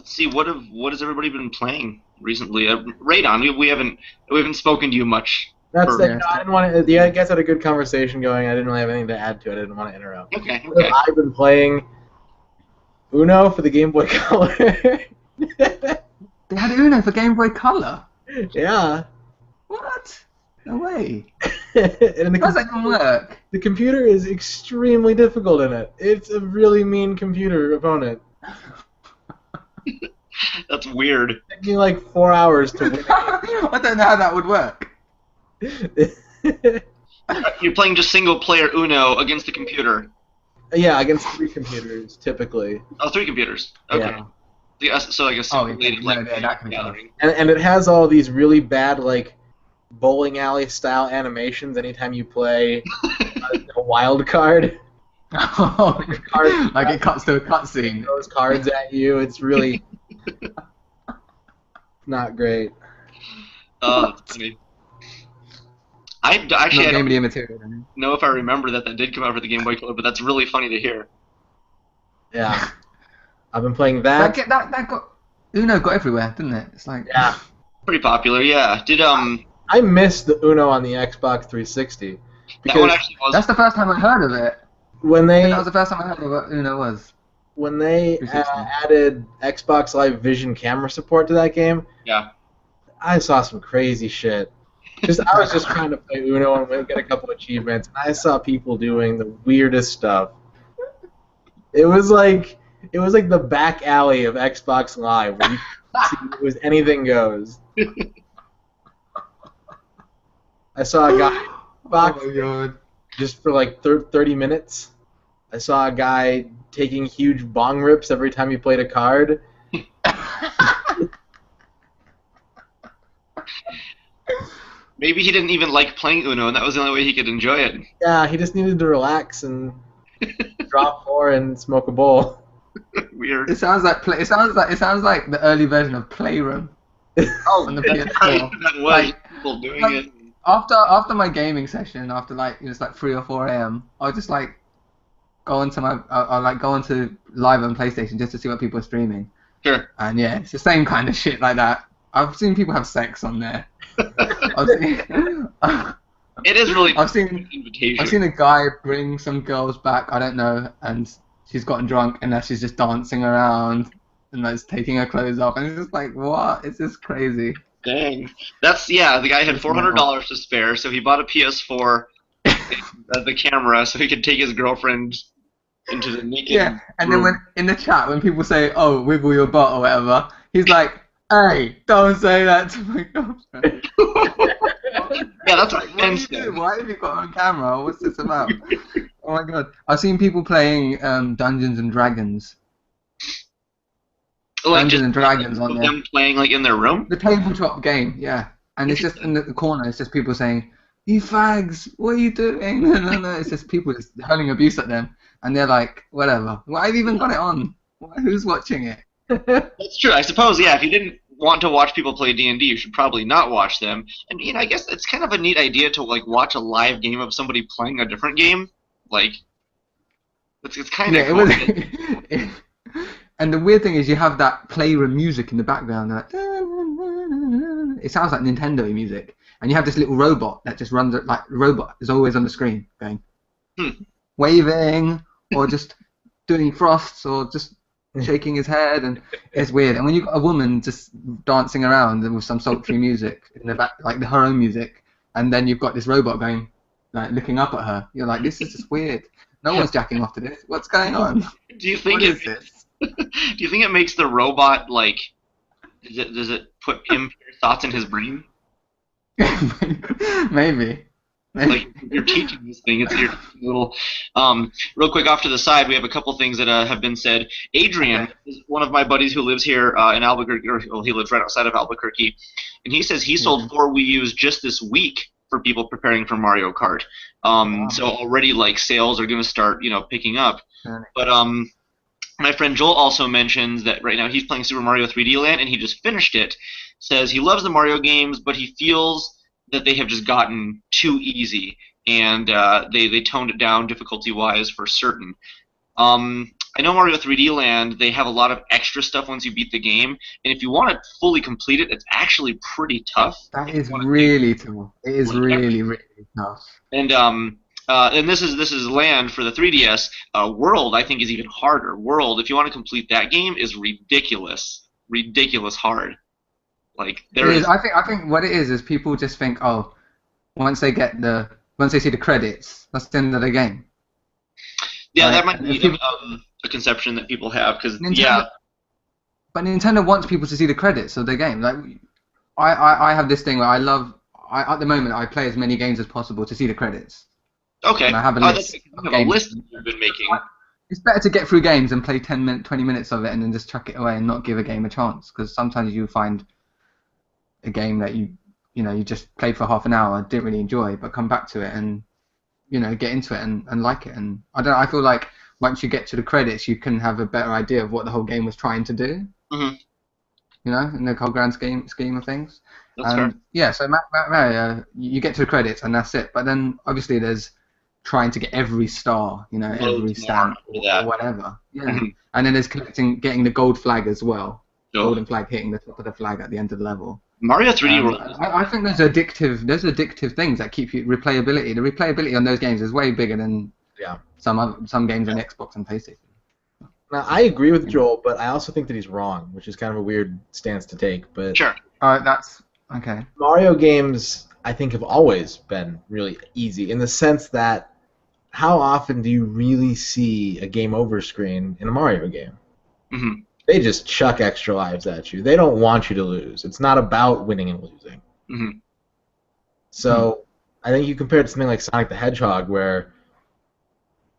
see. What has everybody been playing recently? Radon, we haven't spoken to you much. That's I didn't want to. Yeah, I guess I had a good conversation going. I didn't really have anything to add to it. I didn't want to interrupt. Okay. I've been playing Uno for the Game Boy Color. They had Uno for Game Boy Color? Yeah. What? No way. And How does that even work? The computer is extremely difficult in it. It's a really mean computer opponent. That's weird. It took me like 4 hours to win. I don't know how that would work. You're playing just single-player Uno against a computer. Yeah, against 3 computers, typically. Oh, 3 computers. Okay. Yeah. So I guess that can be gathering. And it has all these really bad, like, bowling alley-style animations anytime you play a wild card. Oh, like it cuts to a cutscene. Those cards at you. It's really not great. Oh, that's funny. I don't know if I remember that did come out for the Game Boy Color, but that's really funny to hear. Yeah. I've been playing that. That got... Uno got everywhere, didn't it? It's like... Yeah. Pretty popular, yeah. I missed the Uno on the Xbox 360. That one actually was... That's the first time I heard of it. That was the first time I heard of what Uno was. When they added Xbox Live Vision camera support to that game, yeah, I saw some crazy shit. I was just trying to play Uno and get a couple achievements, and I saw people doing the weirdest stuff. It was like the back alley of Xbox Live where you see it was anything goes. I saw a guy Oh box my god. just for like 30 minutes. I saw a guy taking huge bong rips every time he played a card. Maybe he didn't even like playing Uno, and that was the only way he could enjoy it. Yeah, he just needed to relax and drop 4 and smoke a bowl. Weird. It sounds like the early version of Playroom Oh, on the that's PS4. right. That was Like, people doing like, it. after my gaming session, after like it's like 3 or 4 a.m., I'll just like go onto I'll like go onto live on PlayStation just to see what people are streaming. Sure. And yeah, it's the same kind of shit like that. I've seen people have sex on there. I've seen, It is really I've seen an invitation. I've seen a guy bring some girls back, I don't know, and she's gotten drunk and now she's just dancing around and like taking her clothes off, and it's just like, what? It's just crazy. Dang. That's, yeah, the guy had $400 to spare, so he bought a PS4, the camera, so he could take his girlfriend into the naked Yeah, and then room. when in the chat when people say, "Oh, wiggle your butt" or whatever, he's like, "Hey, don't say that to my girlfriend." Yeah, that's Like, what are you offensive. doing? Why have you got on camera? What's this about? Oh my god, I've seen people playing Dungeons and Dragons. Like, Dungeons just and Dragons on there. them playing, like, in their room? The tabletop game, yeah. And it's just in the corner. It's just people saying, "You fags, what are you doing?" No. It's just people just hurling abuse at them, and they're like, "Whatever. Well, I've even got it on. Who's watching it?" That's true. I suppose, yeah, if you didn't want to watch people play D&D, you should probably not watch them. And, I guess it's kind of a neat idea to, like, watch a live game of somebody playing a different game. Like, it's kind of Yeah, it was. And the weird thing is, you have that Playroom music in the background. Like, it sounds like Nintendo music, and you have this little robot that just runs. Like the robot is always on the screen, going, waving, or just doing thrusts, or just shaking his head, and it's weird. And when you've got a woman just dancing around with some sultry music in the back, like her own music, and then you've got this robot going, like looking up at her, you're like, this is just weird. No one's jacking off to this. What's going on? Do you think What is this? Do you think it makes the robot, like, does it put impure thoughts in his brain? Maybe. Like, you're teaching this thing. It's your little. Real quick, off to the side, we have a couple things that have been said. Adrian is one of my buddies who lives here in Albuquerque, or well, he lives right outside of Albuquerque, and he says he sold 4 Wii U's just this week for people preparing for Mario Kart. So already, like, sales are going to start, picking up. But my friend Joel also mentions that right now he's playing Super Mario 3D Land, and he just finished it. Says he loves the Mario games, but he feels that they have just gotten too easy, and they toned it down difficulty-wise for certain. I know Mario 3D Land, they have a lot of extra stuff once you beat the game, and if you want to fully complete it, it's actually pretty tough. That is really tough. It is really, really tough. And this is Land for the 3DS. World, I think, is even harder. World, if you want to complete that game, is ridiculous hard. Like there is. I think what it is people just think, oh, once they see the credits, that's the end of the game. Yeah, Right? that might be a conception that people have because But Nintendo wants people to see the credits of their game. Like I have this thing where at the moment I play as many games as possible to see the credits. Okay. And I have a list. A list you've been making. It's better to get through games and play 20 minutes of it and then just chuck it away and not give a game a chance, because sometimes you find a game that you just played for half an hour, didn't really enjoy, but come back to it and get into it and like it. And I feel like once you get to the credits, you can have a better idea of what the whole game was trying to do. Mm-hmm. In the whole grand scheme of things. That's fair. Yeah, so Mario, you get to the credits and that's it. But then obviously there's trying to get every star, every stamp or whatever. Yeah. Mm-hmm. And then there's getting the gold flag as well. Golden flag hitting the top of the flag at the end of the level. Mario 3D World. I think there's addictive things that keep you replayability. The replayability on those games is way bigger than some games on Xbox and PlayStation. Now, I agree with Joel, but I also think that he's wrong, which is kind of a weird stance to take. But sure. That's okay. Mario games, I think have always been really easy in the sense that how often do you really see a game over screen in a Mario game? Hmm. They just chuck extra lives at you. They don't want you to lose. It's not about winning and losing. Hmm. So I think you compare it to something like Sonic the Hedgehog, where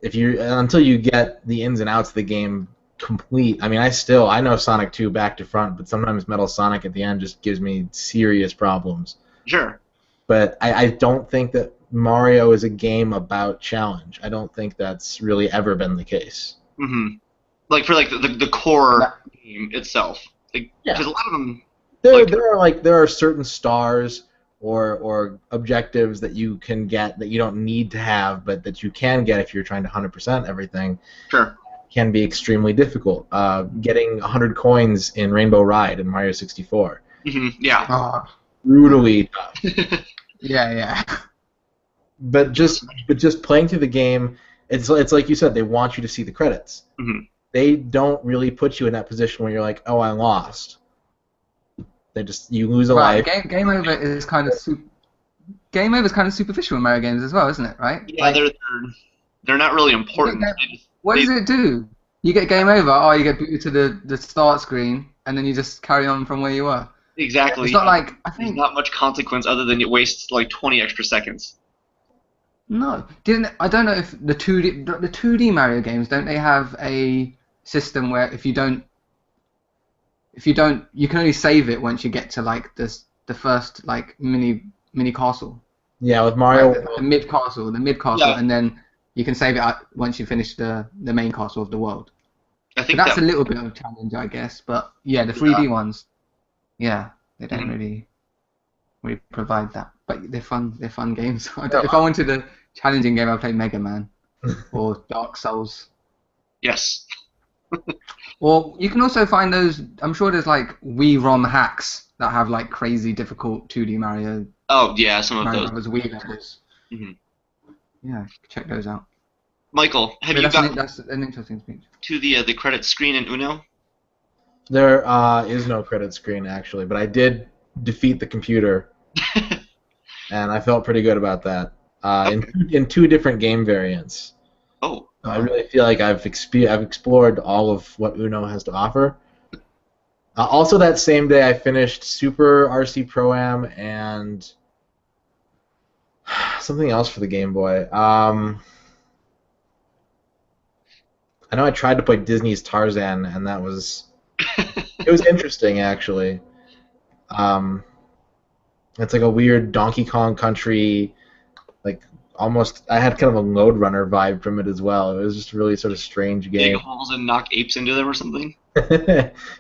if you until you get the ins and outs of the game complete. I mean, I know Sonic 2 back to front, but sometimes Metal Sonic at the end just gives me serious problems. Sure. But I don't think that Mario is a game about challenge. I don't think that's really ever been the case. Hmm. Like for like the core game itself, like Yeah. because a lot of them. There are certain stars or objectives that you can get that you don't need to have, but that you can get if you're trying to 100% everything. Sure. Can be extremely difficult. Getting 100 coins in Rainbow Ride in Mario 64. Hmm. Yeah. Oh, Brutally tough. yeah. But just playing through the game, it's like you said, they want you to see the credits. Hmm. They don't really put you in that position where you're like, oh, I lost. You lose a Right. life. Game over is kind of game over is kind of superficial in Mario games as well, isn't it? Right? Yeah, they're not really important. What does it do? You get game over. Oh, you get booted to the start screen, and then you just carry on from where you were. Exactly. It's not like I There's think. not much consequence other than it wastes like 20 extra seconds. No, I don't know if the 2D Mario games, don't they have a system where if you don't you can only save it once you get to like the first like mini castle. Yeah, with Mario. Like the mid castle, Yeah. and then you can save it once you finish the main castle of the world. I So think that's that a little bit of a challenge, I guess. But yeah, the 3D ones, yeah, they don't really provide that. But they're fun. They're fun games. If I wanted a challenging game, I'd play Mega Man or Dark Souls. yes. Or you can also find those. I'm sure there's like Wii ROM hacks that have like crazy difficult 2D Mario Oh yeah, some of Mario those. Brothers Wii levels. Mhm. Yeah, check those out. Michael, have But you got that's an interesting speech. to the credit screen in Uno? There is no credit screen actually, but I did defeat the computer, and I felt pretty good about that. In two different game variants. Oh, I really feel like I've explored all of what Uno has to offer. Also, that same day, I finished Super RC Pro-Am and something else for the Game Boy. I know I tried to play Disney's Tarzan, and that was it was interesting actually. It's like a weird Donkey Kong Country, like almost. I had kind of a Lode Runner vibe from it as well. It was just a really sort of strange dig game. holes and knock apes into them or something?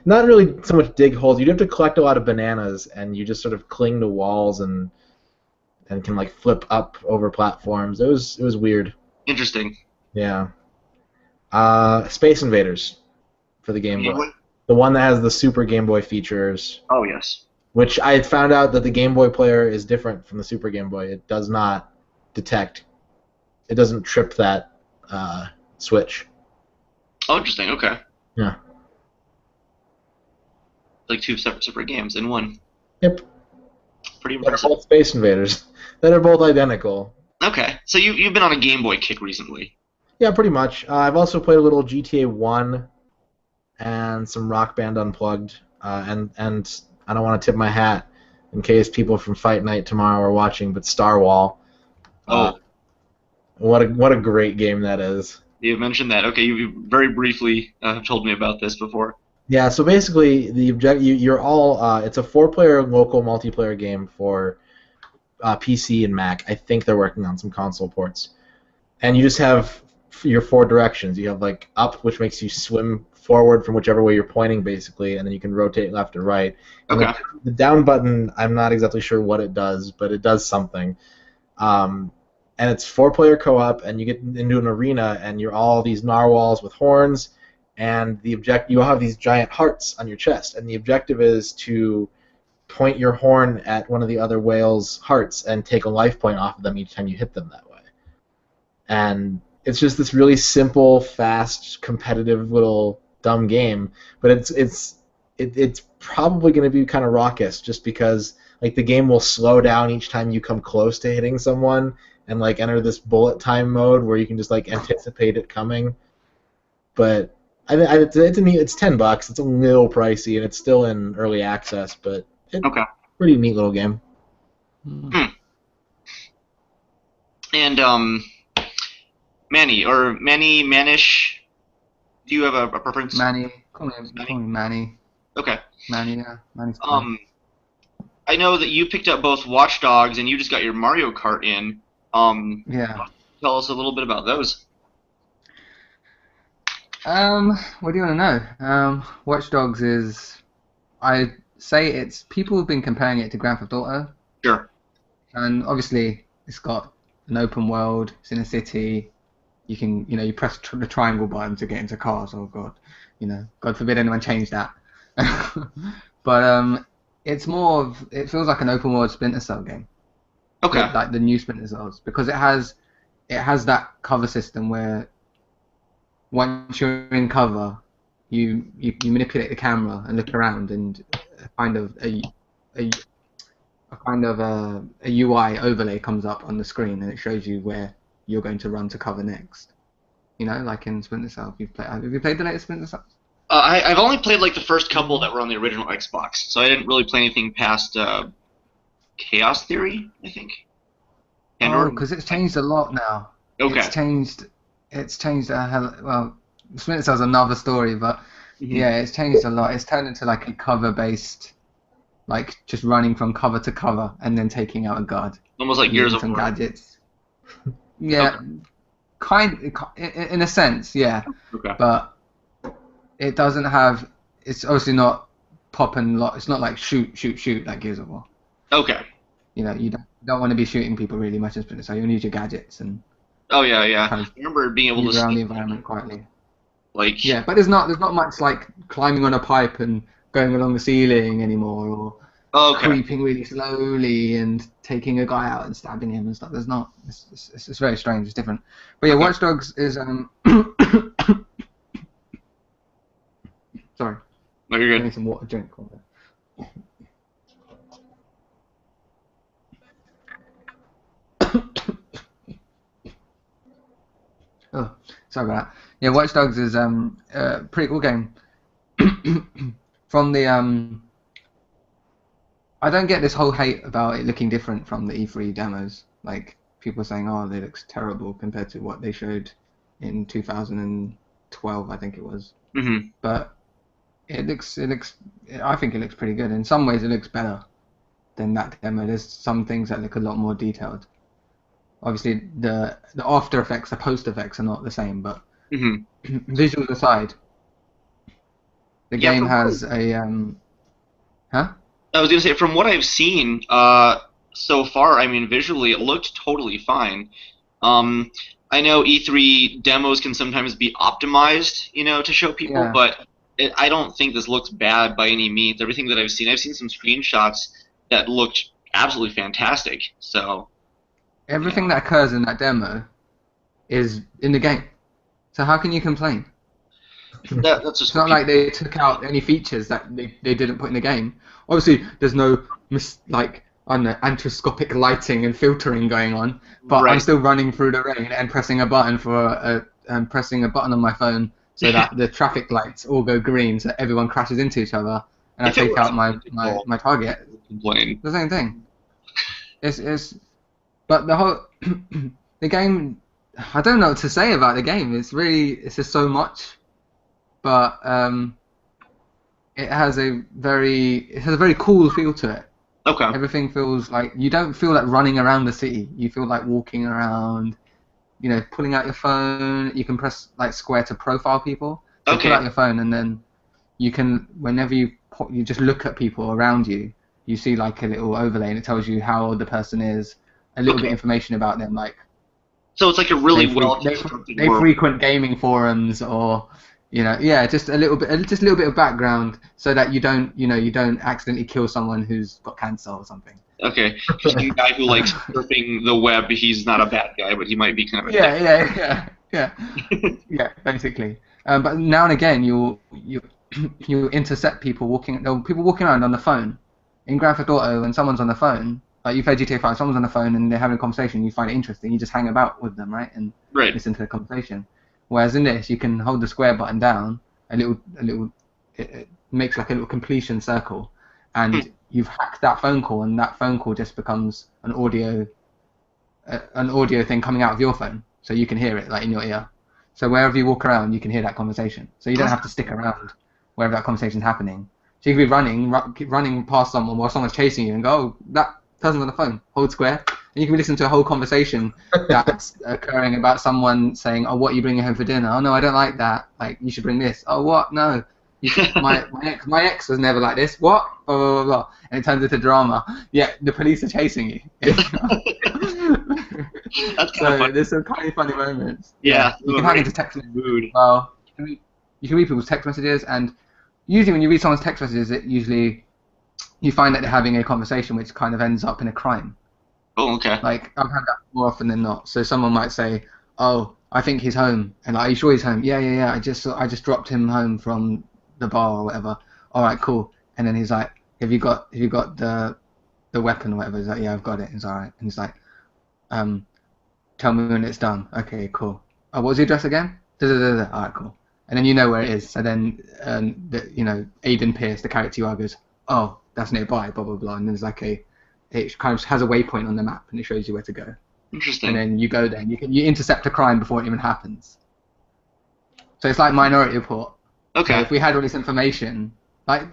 Not really so much dig holes. You'd have to collect a lot of bananas, and you just sort of cling to walls and can like flip up over platforms. It was weird. Interesting. Yeah. Space Invaders for the Game Game Boy. Boy? The one that has the Super Game Boy features, Oh yes. which I found out that the Game Boy player is different from the Super Game Boy. It does not detect. It doesn't trip that switch. Oh, interesting. Okay. Yeah. Like two separate games in one. Yep. Pretty They're impressive. both Space Invaders. That are both identical. Okay, so you've been on a Game Boy kick recently. Yeah, pretty much. I've also played a little GTA 1 and some Rock Band Unplugged. And I don't want to tip my hat in case people from Fight Night tomorrow are watching, but Star Wall. Oh, What a great game that is. you mentioned that. Okay, you very briefly have told me about this before. Yeah, so basically you're all it's a 4-player local multiplayer game for PC and Mac. I think they're working on some console ports. And you just have your 4 directions. You have like up, which makes you swim forward from whichever way you're pointing, basically, and then you can rotate left or right. And Okay. the down button, I'm not exactly sure what it does, but it does something. And it's 4-player co-op, and you get into an arena, and you're all these narwhals with horns, and you all have these giant hearts on your chest, and the objective is to point your horn at one of the other whales' hearts and take a life point off of them each time you hit them that way. And it's just this really simple, fast, competitive little dumb game, but it's probably going to be kind of raucous just because like the game will slow down each time you come close to hitting someone, and like enter this bullet time mode where you can just like anticipate it coming. But it's $10. It's a little pricey, and it's still in early access, but it's Okay. pretty neat little game. Hmm. And Manish, do you have a preference? Manny, call me Manny. Okay. Manny, yeah, Manny's fine. I know that you picked up both Watch Dogs and you just got your Mario Kart in. Yeah. Tell us a little bit about those. What do you want to know? Watch Dogs is, I say it's, people have been comparing it to Grand Theft Auto, Sure. and obviously it's got an open world, it's in a city, you can, you press the triangle button to get into cars, oh god, God forbid anyone change that. But it's more of, it feels like an open world Splinter Cell game. Okay. Like the new Splinter Cells, because it has that cover system where once you're in cover, you manipulate the camera and look around, and a kind of a UI overlay comes up on the screen, and it shows you where you're going to run to cover next. Like in Splinter Cell. Have you played the latest Splinter Cell? I've only played like the first couple that were on the original Xbox, so I didn't really play anything past Chaos Theory, I think. Oh, because it's changed a lot now. Okay. It's changed a hell. Well, Splinter Cell's another story, but yeah, it's changed a lot. It's turned into like a cover-based, like just running from cover to cover and then taking out a guard. Almost like Gears of War. War. Gadgets. Yeah, in a sense, yeah. Okay. But it doesn't have. It's obviously not pop and lock. It's not like shoot like Gears of War. Okay. You don't want to be shooting people really much in Splinter Cell. You need your gadgets and. Oh yeah. Kind of I remember being able to around see the environment quietly. Like. Yeah, but there's not much like climbing on a pipe and going along the ceiling anymore, or creeping really slowly and taking a guy out and stabbing him and stuff. There's not. It's very strange. It's different. But yeah, Watch Dogs is Sorry. No, you're good. I need some water drink. Oh, sorry about that. Yeah, Watch Dogs is a pretty cool game. From the I don't get this whole hate about it looking different from the E3 demos. Like people saying, "Oh, it looks terrible compared to what they showed in 2012, I think it was." Mm-hmm. But it looks. I think it looks pretty good. In some ways, it looks better than that demo. There's some things that look a lot more detailed. Obviously, the after effects, the post effects are not the same, but visuals aside, the game has a huh? I was gonna say, from what I've seen so far, I mean, visually it looked totally fine. I know E3 demos can sometimes be optimized, to show people, but I don't think this looks bad by any means. Everything that I've seen some screenshots that looked absolutely fantastic. So. Everything that occurs in that demo is in the game. So how can you complain? That's just it's not like they took out any features that they didn't put in the game. Obviously, there's no anthroscopic lighting and filtering going on, but I'm still running through the rain and pressing a button on my phone so that the traffic lights all go green, so everyone crashes into each other, and I take out my target. Complain. The same thing. But the whole the game, I don't know what to say about the game. It's just so much, but it has a very cool feel to it. Okay. Everything feels like, you don't feel like running around the city. You feel like walking around. Pulling out your phone. You can press like square to profile people. So pull out your phone, and then you can, whenever you just look at people around you, you see like a little overlay, and it tells you how old the person is. A little bit information about them, like. So it's like a really they frequent gaming forums, or just a little bit of background, so that you don't accidentally kill someone who's got cancer or something. Okay, the guy who likes surfing the web, he's not a bad guy, but he might be kind of a yeah, basically. But now and again, you intercept people walking around on the phone. in Grand Theft Auto, when someone's on the phone, like you play GTA 5, someone's on the phone and they're having a conversation, you find it interesting, you just hang about with them, right, and Right. listen to the conversation. Whereas in this, you can hold the square button down, it makes like a little completion circle, and you've hacked that phone call, and that phone call just becomes an audio thing coming out of your phone, so you can hear it like in your ear. So wherever you walk around, you can hear that conversation. So you don't have to stick around wherever that conversation's happening. So you can be keep running past someone while someone's chasing you, and go, oh, that person's on the phone, hold square, and you can listen to a whole conversation that's occurring about someone saying, oh, what are you bringing home for dinner? Oh no, I don't like that. Like, you should bring this. Oh, what? No. My ex was never like this. What? Blah, blah, blah, blah. And it turns into drama. Yeah, the police are chasing you. That's kind So of funny. there's some kind of funny moments. Yeah. You can hack into text messages. Mood. Well, you can read people's text messages, and usually when you read someone's text messages, you find that they're having a conversation which kind of ends up in a crime. Oh, okay. Like, I've had that more often than not. So someone might say, oh, I think he's home. And like, are you sure he's home? Yeah. I just dropped him home from the bar or whatever. All right, cool. And then he's like, have you got the weapon or whatever? He's like, yeah, I've got it. It's all right. And he's like, tell me when it's done. Okay, cool. Oh, what was the address again? Da-da-da-da. All right, cool. And then you know where it is. So then, Aiden Pierce, the character you are, goes, oh, that's nearby, blah, blah, blah. And there's like it kind of has a waypoint on the map, and it shows you where to go. Interesting. And then you go there, and you intercept a crime before it even happens. So it's like Minority Report. Okay. So if we had all this information, like,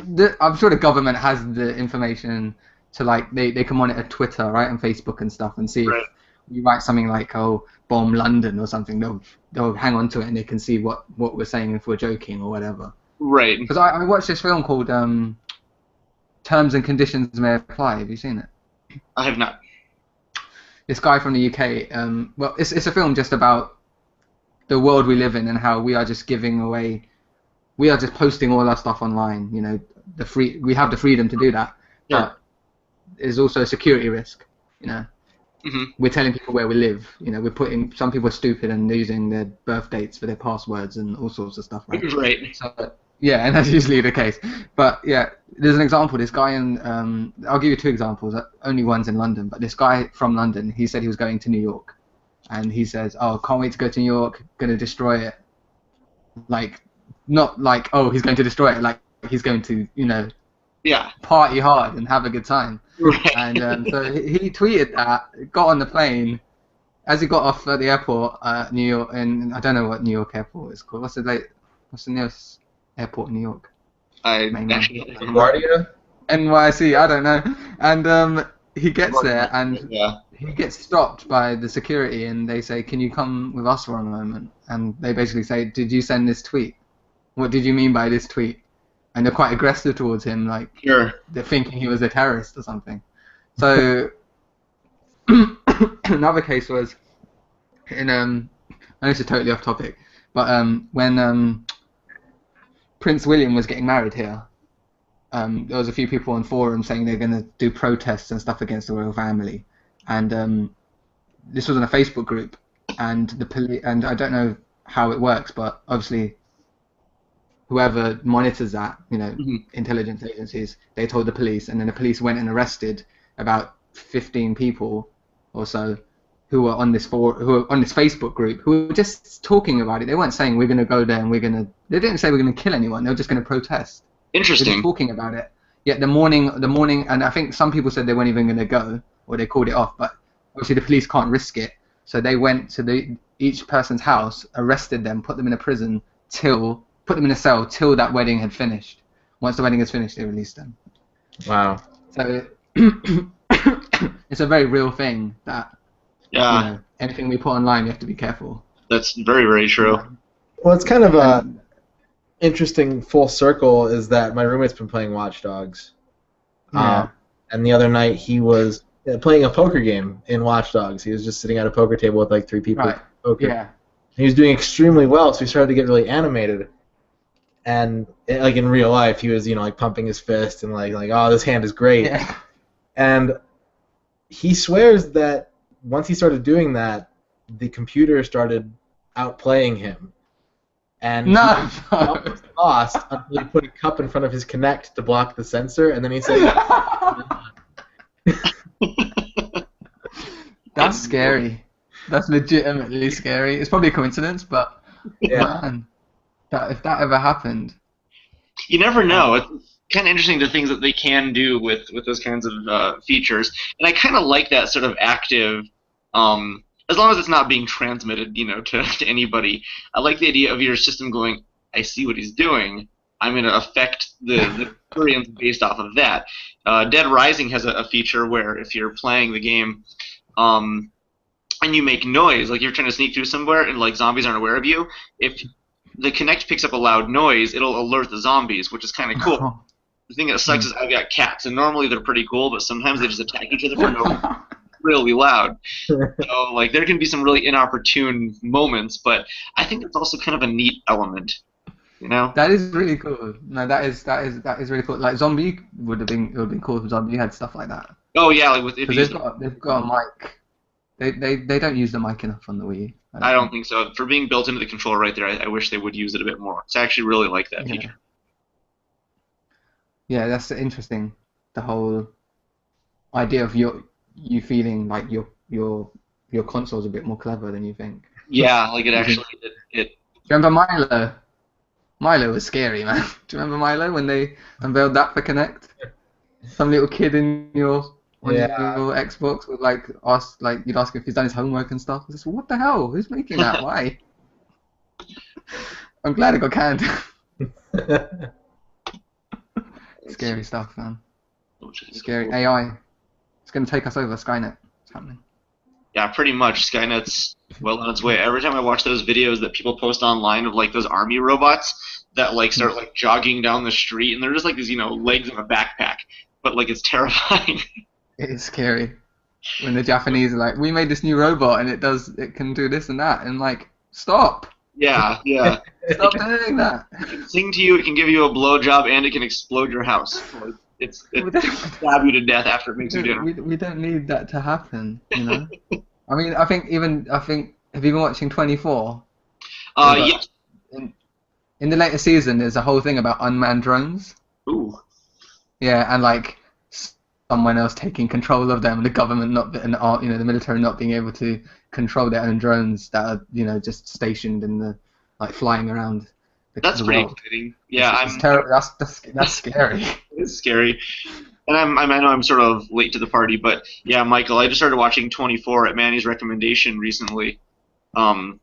I'm sure the government has the information to, like, they can monitor Twitter, right, and Facebook and stuff, and see Right. if you write something like, oh, bomb London or something, they'll hang on to it, and they can see what we're saying if we're joking or whatever. Right. Because I watched this film called Terms and Conditions May Apply. Have you seen it? I have not. This guy from the UK, well, it's a film just about the world we live in and how we are just posting all our stuff online. You know, we have the freedom to do that, Yeah. but there's also a security risk. You know, we're telling people where we live. You know, some people are stupid and they're using their birth dates for their passwords and all sorts of stuff. Right. Right. So, yeah, and that's usually the case. But yeah, there's an example. This guy I'll give you two examples. Only one's in London, but this guy from London, he said he was going to New York, and he says, "Oh, can't wait to go to New York. Gonna destroy it." Like, not like, oh, he's going to destroy it. Like, he's going to, Yeah. party hard and have a good time. Right. And so he tweeted that, got on the plane. As he got off at the airport, New York, and I don't know what New York airport is called. What's the nearest airport in New York? I Main actually one. LaGuardia? NYC, I don't know. And he gets there, and Yeah. he gets stopped by the security, and they say, "Can you come with us for a moment?" And they basically say, "Did you send this tweet? What did you mean by this tweet?" And they're quite aggressive towards him, like Sure. they're thinking he was a terrorist or something. So another case was in I know this is totally off topic, but when Prince William was getting married here, there was a few people on forums saying they're going to do protests and stuff against the royal family, and this was in a Facebook group, and the police, and I don't know how it works, but obviously whoever monitors that, intelligence agencies, they told the police, and then the police went and arrested about 15 people or so who were on this Facebook group, who were just talking about it. They weren't saying we're going to go there and they didn't say we're going to kill anyone. They were just going to protest. They were Interesting. just talking about it. Yet the morning, and I think some people said they weren't even going to go, or they called it off, but obviously the police can't risk it. So they went to each person's house, arrested them, put them in a prison put them in a cell till that wedding had finished. Once the wedding is finished, they released them. Wow. So it's a very real thing that Yeah. anything we put online, you have to be careful. That's very, very true. Well, it's kind of a interesting full circle is that my roommate's been playing Watch Dogs. Yeah. And the other night he was playing a poker game in Watch Dogs. He was just sitting at a poker table with like 3 people. Right. Poker. Yeah. He was doing extremely well, so he started to get really animated. And like in real life, he was like pumping his fist and like oh, this hand is great. Yeah. And he swears that once he started doing that, the computer started outplaying him. And No. he almost lost until he put a cup in front of his Kinect to block the sensor, and then he said That's scary. That's legitimately scary. It's probably a coincidence, but Yeah. man, that if that ever happened, You never uh, know. It's kind of interesting the things that they can do with those kinds of features, and I kind of like that sort of active. As long as it's not being transmitted, to anybody. I like the idea of your system going, I see what he's doing. I'm going to affect the experience based off of that. Dead Rising has a feature where if you're playing the game, um, and you make noise, like you're trying to sneak through somewhere and like zombies aren't aware of you, if the Kinect picks up a loud noise, it'll alert the zombies, which is kind of cool. The thing that sucks is I've got cats, and normally they're pretty cool, but sometimes they just attack each other for no reason, really loud. So like there can be some really inopportune moments, but I think it's also kind of a neat element, you know? that is really cool. No, that is really cool. Like Zombie it would have been cool if Zombie had stuff like that. Oh yeah, like if Because you they've got a mic. They don't use the mic enough on the Wii. I don't think so. For being built into the controller right there, I wish they would use it a bit more. So I actually really like that Yeah. feature. Yeah, that's interesting. The whole idea of you feeling like your console's a bit more clever than you think. Yeah, like it Do actually it you remember Milo? Milo was scary, man. Do you remember Milo when they unveiled that for Kinect? Some little kid in on Yeah. your Xbox would you'd ask if he's done his homework and stuff. I was just, what the hell? Who's making that? Why? I'm glad it got canned. Scary stuff, man. Scary AI. It's gonna take us over. Skynet. It's happening. Yeah, pretty much. Skynet's well on its way. Every time I watch those videos that people post online of like those army robots that like start like jogging down the street, and they're just like these legs in a backpack, but like it's terrifying. It is scary when the Japanese are like, "We made this new robot and it can do this and that," and like, stop, Yeah, yeah. stop doing that. It can sing to you. It can give you a blowjob, and it can explode your house. Like, it stab you to death after it makes you dinner. We don't need that to happen, you know. I mean, I think have you been watching 24? Yes. In the later season, there's a whole thing about unmanned drones. Ooh. Yeah, and like someone else taking control of them, and the government the military not being able to control their own drones that are just stationed in the flying around. That's the pretty world. exciting. Yeah, It's terrible. That's scary. It's scary. And I know I'm sort of late to the party, but yeah, Michael, I just started watching 24 at Manny's recommendation recently, and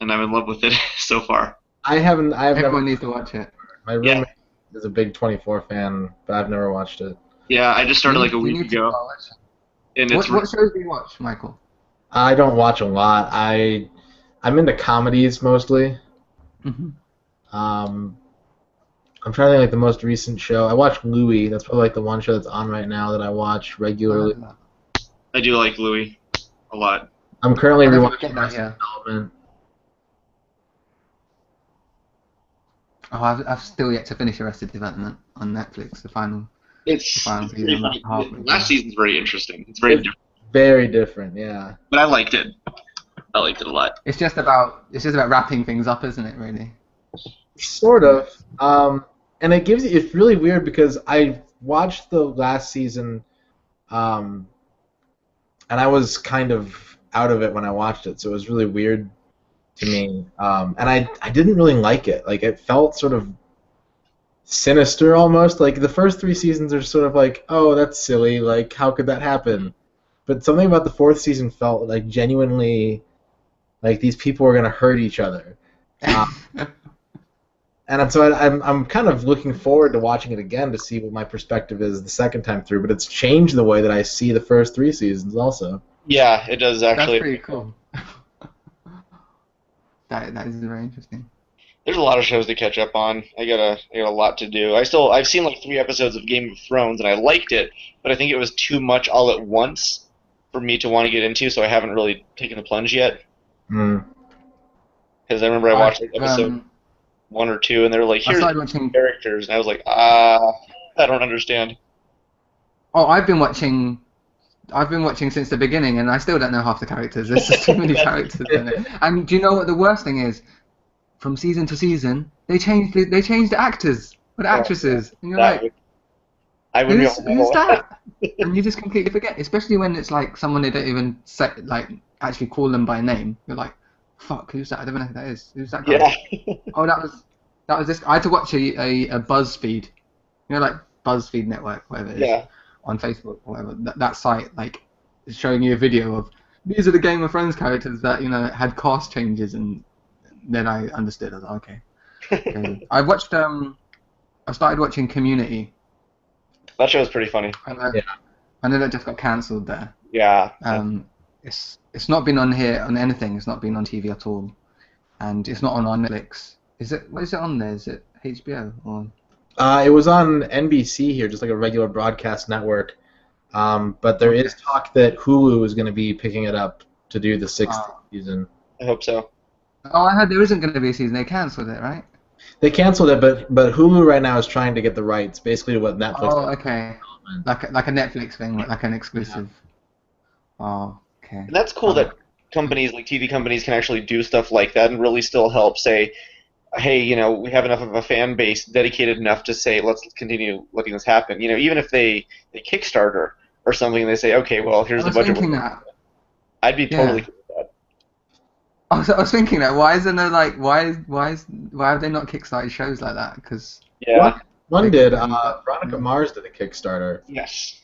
I'm in love with it so far. I've never. Everyone needs to watch it. My roommate is a big 24 fan, but I've never watched it. Yeah, I just started like a You week need to ago, watch it. and it's What shows do you watch, Michael? I don't watch a lot. I'm into comedies mostly. Mhm. I'm trying to think like the most recent show. I watched Louie. That's probably like the one show that's on right now that I watch regularly. I do like Louis a lot. I'm currently I never rewatching get that, Arrested yeah. Development. Oh, I've still yet to finish Arrested Development on Netflix. The final It's season. very I'm funny. halfway Last through. season's very interesting. It's very different, Very different, yeah. but I liked it. I liked it a lot. It's just about wrapping things up, isn't it? Really. Sort of. And it's really weird because I watched the last season, and I was kind of out of it when I watched it, so it was really weird to me. And I didn't really like it. Like, it felt sort of sinister almost. Like, the first 3 seasons are sort of like, oh, that's silly. Like, how could that happen? But something about the 4th season felt like genuinely like these people were going to hurt each other. And so I'm kind of looking forward to watching it again to see what my perspective is the second time through. But it's changed the way that I see the first 3 seasons also. Yeah, it does actually. That's pretty cool. That is very interesting. There's a lot of shows to catch up on. I got a lot to do. I've seen like 3 episodes of Game of Thrones and I liked it, but I think it was too much all at once for me to want to get into, so I haven't really taken the plunge yet. Mm. Because I remember I watched like, episode 1 or 2, and they were like, "Here's the characters," and I was like, I don't understand. Oh, I've been watching since the beginning, and I still don't know half the characters. There's just too many characters in it. And do you know what the worst thing is? From season to season, they change the actors or the actresses, and you're like, I wouldn't be able to Who's handle it. that? And you just completely forget, especially when it's like someone they don't even say, like actually call them by name. You're like, fuck, who's that? I don't know who that is. Who's that guy? Yeah. Oh, that was this. I had to watch a BuzzFeed, like BuzzFeed Network, whatever it is, Yeah. on Facebook, or whatever. That site like is showing you a video of these are the Game of Thrones characters that had cast changes, and then I understood. I was like, okay. I watched I started watching Community. That show was pretty funny. Yeah. I know that just got cancelled there. Yeah. It's not been on here on anything. It's not been on TV at all, and it's not on Netflix. Is it? What is it on there? Is it HBO or? It was on NBC here, just like a regular broadcast network. But there is talk that Hulu is going to be picking it up to do the sixth season. I hope so. Oh, I heard there isn't going to be a season. They cancelled it, right? They canceled it, but Hulu right now is trying to get the rights, basically to what Netflix. Oh, okay. Like a Netflix thing, like an exclusive. Yeah. Oh, okay. And that's cool that companies like TV companies can actually do stuff like that and really still help say, hey, we have enough of a fan base dedicated enough to say, let's continue letting this happen. Even if they Kickstarter or something, and they say, okay, well, here's the budget. I'd be totally cool with that. I was thinking that. Why isn't there why have they not kickstarted shows like that? Because one did. Veronica Mars did a Kickstarter. Yes.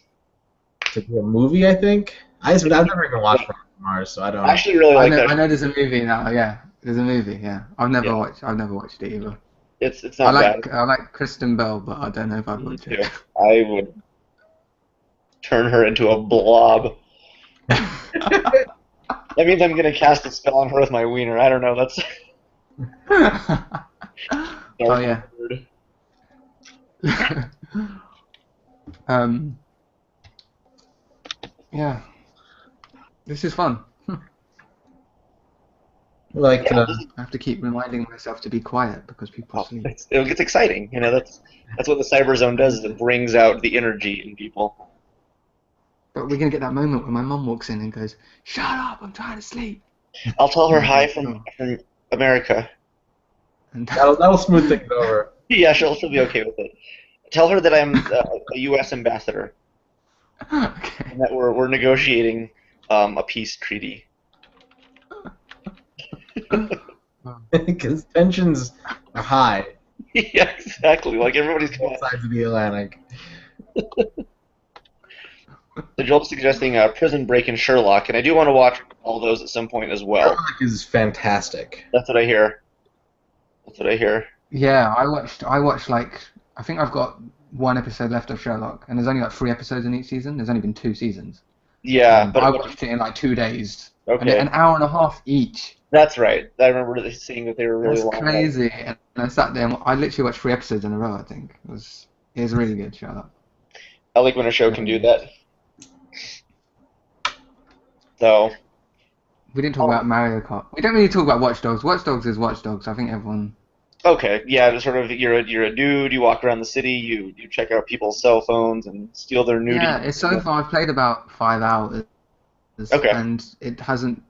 To do a movie, I think. I've never even watched Veronica Mars, so I don't. I actually really like that. I know there's a movie now. Yeah, there's a movie. Yeah, I've never watched it either. It's not bad. I like Kristen Bell, but I don't know if I'd watch it. I would turn her into a blob. That means I'm gonna cast a spell on her with my wiener. I don't know. That's. Oh yeah. Yeah. This is fun. I have to keep reminding myself to be quiet because people sleep. It gets exciting. That's what the cyber zone does. Is it brings out the energy in people. But we're gonna get that moment when my mum walks in and goes, "Shut up! I'm trying to sleep." I'll tell her hi from America. And that'll smooth things over. Yeah, she'll be okay with it. Tell her that I'm a U.S. ambassador. Okay. And that we're negotiating a peace treaty. Because tensions are high. Yeah, exactly. Like everybody's Both sides of the Atlantic. So Joel's suggesting Prison Break and Sherlock, and I do want to watch all those at some point as well. Sherlock is fantastic. That's what I hear. Yeah, I watched I think I've got one episode left of Sherlock, and there's only 3 episodes in each season. There's only been 2 seasons. Yeah, but I watched it in 2 days. Okay. And an hour and a half each. That's right. I remember seeing that they were really long. That's crazy. And I sat there and I literally watched 3 episodes in a row, I think. It was really good, Sherlock. I like when a show can do that. So. We didn't talk about Mario Kart. We don't really talk about Watch Dogs. Watch Dogs is Watch Dogs. I think everyone... Okay, yeah, it's sort of you're a dude, you walk around the city, you check out people's cell phones and steal their nudity. Yeah, so far I've played about 5 hours. Okay. And it hasn't...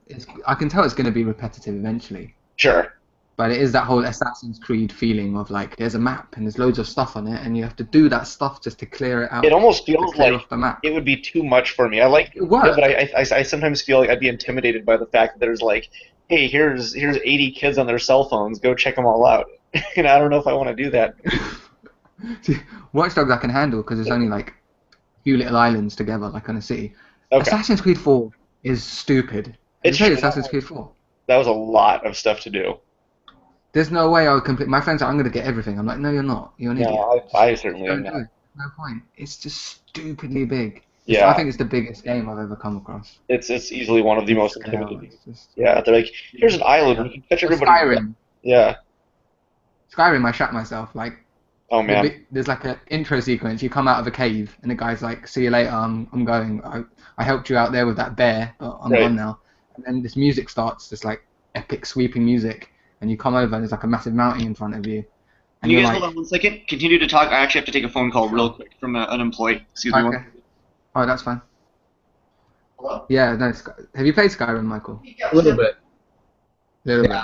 I can tell it's going to be repetitive eventually. Sure. But it is that whole Assassin's Creed feeling of there's a map and there's loads of stuff on it and you have to do that stuff just to clear it out. It almost feels like the map. It would be too much for me. I like it, but I sometimes feel like I'd be intimidated by the fact that there's hey, here's 80 kids on their cell phones, go check them all out. And I don't know if I want to do that. See, Watch Dogs I can handle because it's only a few little islands together, on a city. Okay. Assassin's Creed 4 is stupid. It's Assassin's Creed 4. That was a lot of stuff to do. There's no way I would complete. My friends are, I'm going to get everything. I'm like, no, you're not. You're an idiot. No, I certainly am not. No point. It's just stupidly big. Yeah. I think it's the biggest game I've ever come across. It's easily one of the most intimidating. Yeah, they're like, here's an island where you can catch everybody. Skyrim. Yeah. Skyrim, I shat myself. Oh man. There's an intro sequence. You come out of a cave, and the guy's like, "See you later. I'm going. I helped you out there with that bear, but I'm gone now." And then this music starts, this epic sweeping music, and you come over, and there's a massive mountain in front of you. And you guys hold on 1 second. Continue to talk. I actually have to take a phone call real quick from an employee. Excuse me. Okay. Oh, that's fine. Hello? Yeah. No. Have you played Skyrim, Michael? A little bit. Little bit.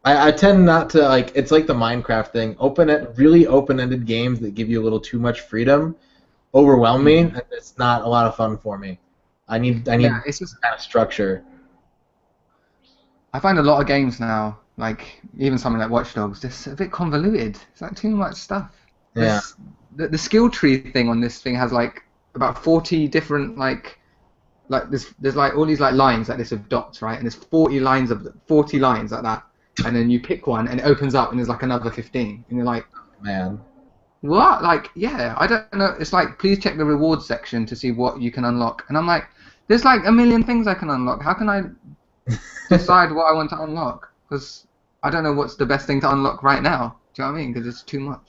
I tend not to it's like the Minecraft thing. Really open-ended games that give you a little too much freedom. overwhelm me, Mm. and it's not a lot of fun for me. I Yeah, need it's just kind of structure. I find a lot of games now, like even something like Watch Dogs, just a bit convoluted. It's like too much stuff. Yeah. The skill tree thing on this thing has like about 40 different like there's like all these like lines like this of dots, right? And there's 40 lines like that. And then you pick one and it opens up and there's like another 15. And you're like, Man. what? Like, yeah, I don't know. It's like, please check the rewards section to see what you can unlock. And I'm like, there's like a million things I can unlock. How can I decide what I want to unlock? Because I don't know what's the best thing to unlock right now. Do you know what I mean? Because it's too much.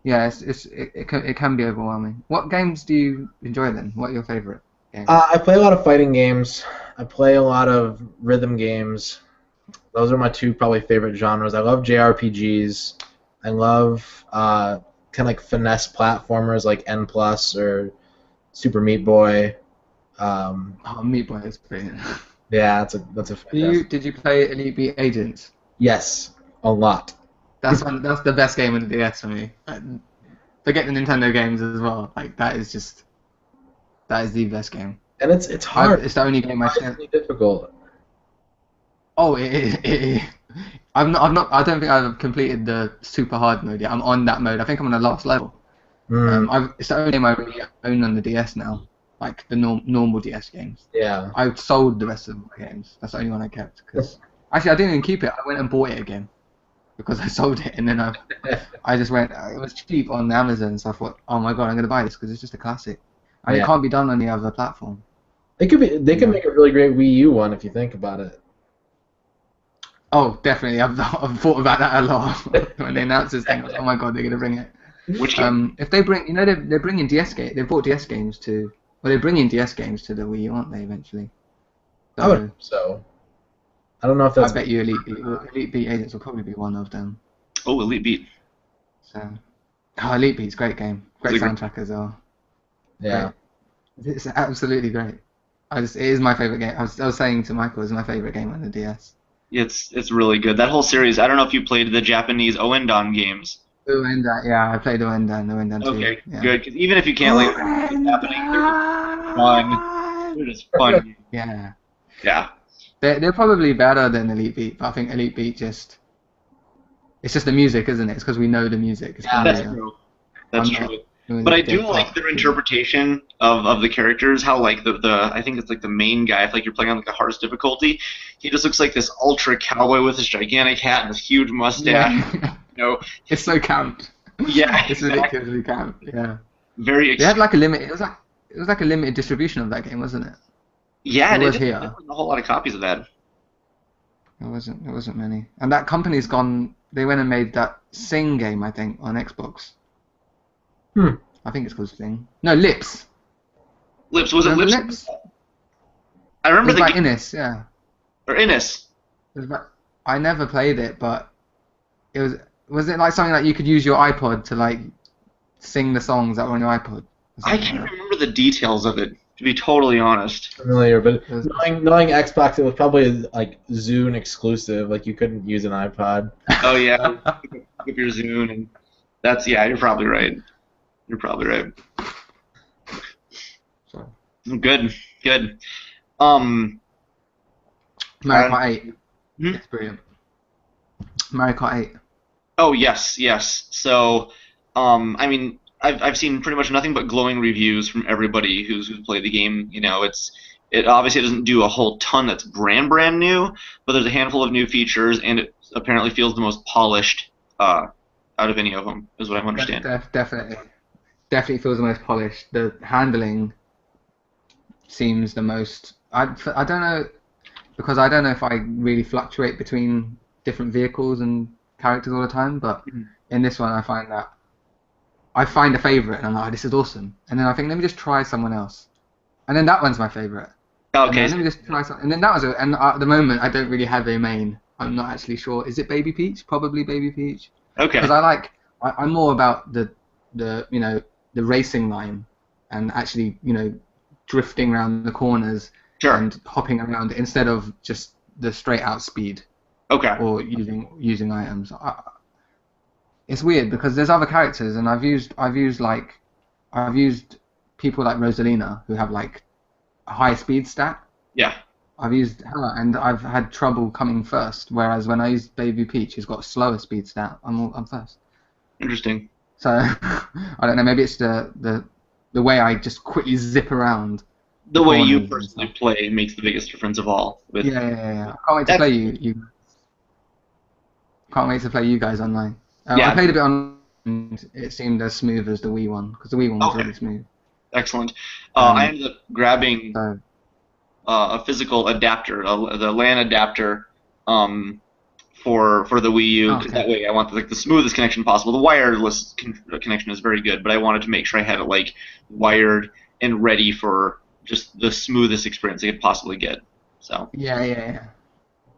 Yeah, it can be overwhelming. What games do you enjoy then? What are your favorite games? I play a lot of fighting games. I play a lot of rhythm games. Those are my two probably favorite genres. I love JRPGs. I love kind of like finesse platformers like N Plus or Super Meat Boy. Oh, Meat Boy is brilliant. Yeah, that's a fantastic. Did you play Elite Beat Agents? Yes, a lot. That's the best game on the DS for me. Forget the Nintendo games as well. Like that is the best game. And it's hard. It's the only game I It's spent. surprisingly difficult. Oh, I don't think I've completed the super hard mode yet. I'm on that mode. I think I'm on the last level. Mm, It's the only game I really own on the DS now. Like the normal DS games. yeah. I sold the rest of my games. That's the only one I kept. Cause actually, I didn't even keep it. I went and bought it again because I sold it, and then I just went. It was cheap on Amazon, so I thought, oh my god, I'm gonna buy this because it's just a classic, and it Yeah. can't be done on any other platform. They could Yeah. make a really great Wii U one if you think about it. Oh, definitely. I've thought about that a lot when they announced this thing. I was, oh my god, they're gonna bring it. Which game? If they bring, they're bringing DS game. They brought DS games to. Well, they're bringing DS games to the Wii U, aren't they? Eventually. I would So hope so. I don't know if I that's bet you Elite Beat Agents will probably be one of them. Oh, Elite Beat. So, Elite Beat's a great game. Great It's a soundtrack as well. yeah. It's absolutely great. It is my favorite game. I was saying to Michael, it's my favorite game on the DS. It's really good. That whole series. I don't know if you played the Japanese Oendan games. Uendan, yeah, I played Uendan 2. Okay, Yeah. good. Because even if you can't like what's happening, they're just fun. They're just fun. Yeah. Yeah. They're probably better than Elite Beat, but I think Elite Beat it's just the music, isn't it? It's because we know the music. It's Yeah, probably, that's true. That's I'm not true. doing But the I do big like part. their interpretation of the characters. How like the I think it's like the main guy. If like you're playing on like the hardest difficulty, he just looks like this ultra cowboy with this gigantic hat and this huge mustache. Yeah. You know, It's so camp. yeah, It's exactly. ridiculously camp. Yeah. Very They had extreme. like a limit. It was like a limited distribution of that game, wasn't it? Yeah, It they was did here. a whole lot of copies of that. There wasn't many. And that company's gone. They went and made that Sing game, I think, on Xbox. Hmm. I think it's called Sing. No, Lips. Lips was it Remember Lips? Lips? It I remember was the like game Innis, yeah. or Innis. It was like, I never played it, but it was it like something like you could use your iPod to like sing the songs that were on your iPod? Or I something can't like remember the details of it, to be totally honest. Familiar, but that. It was, knowing Xbox, it was probably like Zune exclusive. Like you couldn't use an iPod. Oh yeah, with your Zune and that's yeah. You're probably right. You're probably right. so, Good, good. Um, Mario uh, Kart 8. hmm? It's brilliant. Mario Kart 8. Oh yes, yes. So, I mean, I've seen pretty much nothing but glowing reviews from everybody who's played the game. You know, it obviously doesn't do a whole ton that's brand new, but there's a handful of new features, and it apparently feels the most polished out of any of them, is what I'm understanding. Definitely feels the most polished. The handling seems the most. I don't know because I don't know if I really fluctuate between different vehicles and characters all the time, but Mhm. in this one I find that I find a favorite and I'm like, oh, this is awesome, and then I think let me just try someone else, and then that one's my favorite, and Okay, then let me just try something, and then that was it. And at the moment I don't really have a main. I'm not actually sure. Is it Baby Peach? Probably Baby Peach. okay, Because I'm more about the the racing line and actually drifting around the corners sure, and hopping around instead of just the straight out speed okay, or using items. It's weird because there's other characters and I've used people like Rosalina who have like a high speed stat. Yeah. I've used her and I've had trouble coming first, whereas when I used Baby Peach, who's got a slower speed stat, I'm first. Interesting. So I don't know. Maybe it's the way I just quickly zip around. The way you corners and personally stuff. play makes the biggest difference of all. With Yeah. I can't wait to That's- play you. Can't wait to play you guys online. I Yeah. played a bit on, and it seemed as smooth as the Wii one, because the Wii one was Okay. really smooth. Excellent. Um, I ended up grabbing So a physical adapter, the LAN adapter, for the Wii U, because Okay. that way I want the smoothest connection possible. The wireless connection is very good, but I wanted to make sure I had it like wired and ready for just the smoothest experience I could possibly get. So yeah.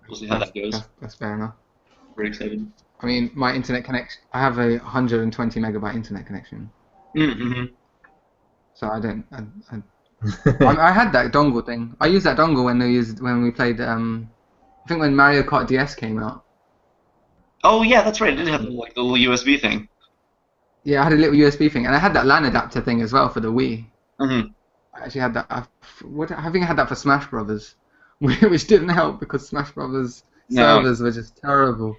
we'll see how that goes. That's fair enough. Very excited. I mean, my internet connection. I have a 120 megabyte internet connection, Mm-hmm. so I don't. I had that dongle thing. I used that dongle when we played. I think when Mario Kart DS came out. Oh yeah, that's right. It did have like the little USB thing. Yeah, I had a little USB thing, and I had that LAN adapter thing as well for the Wii. Mm-hmm. I actually had that. I think I had that for Smash Brothers, which didn't help because Smash Brothers No. servers were just terrible.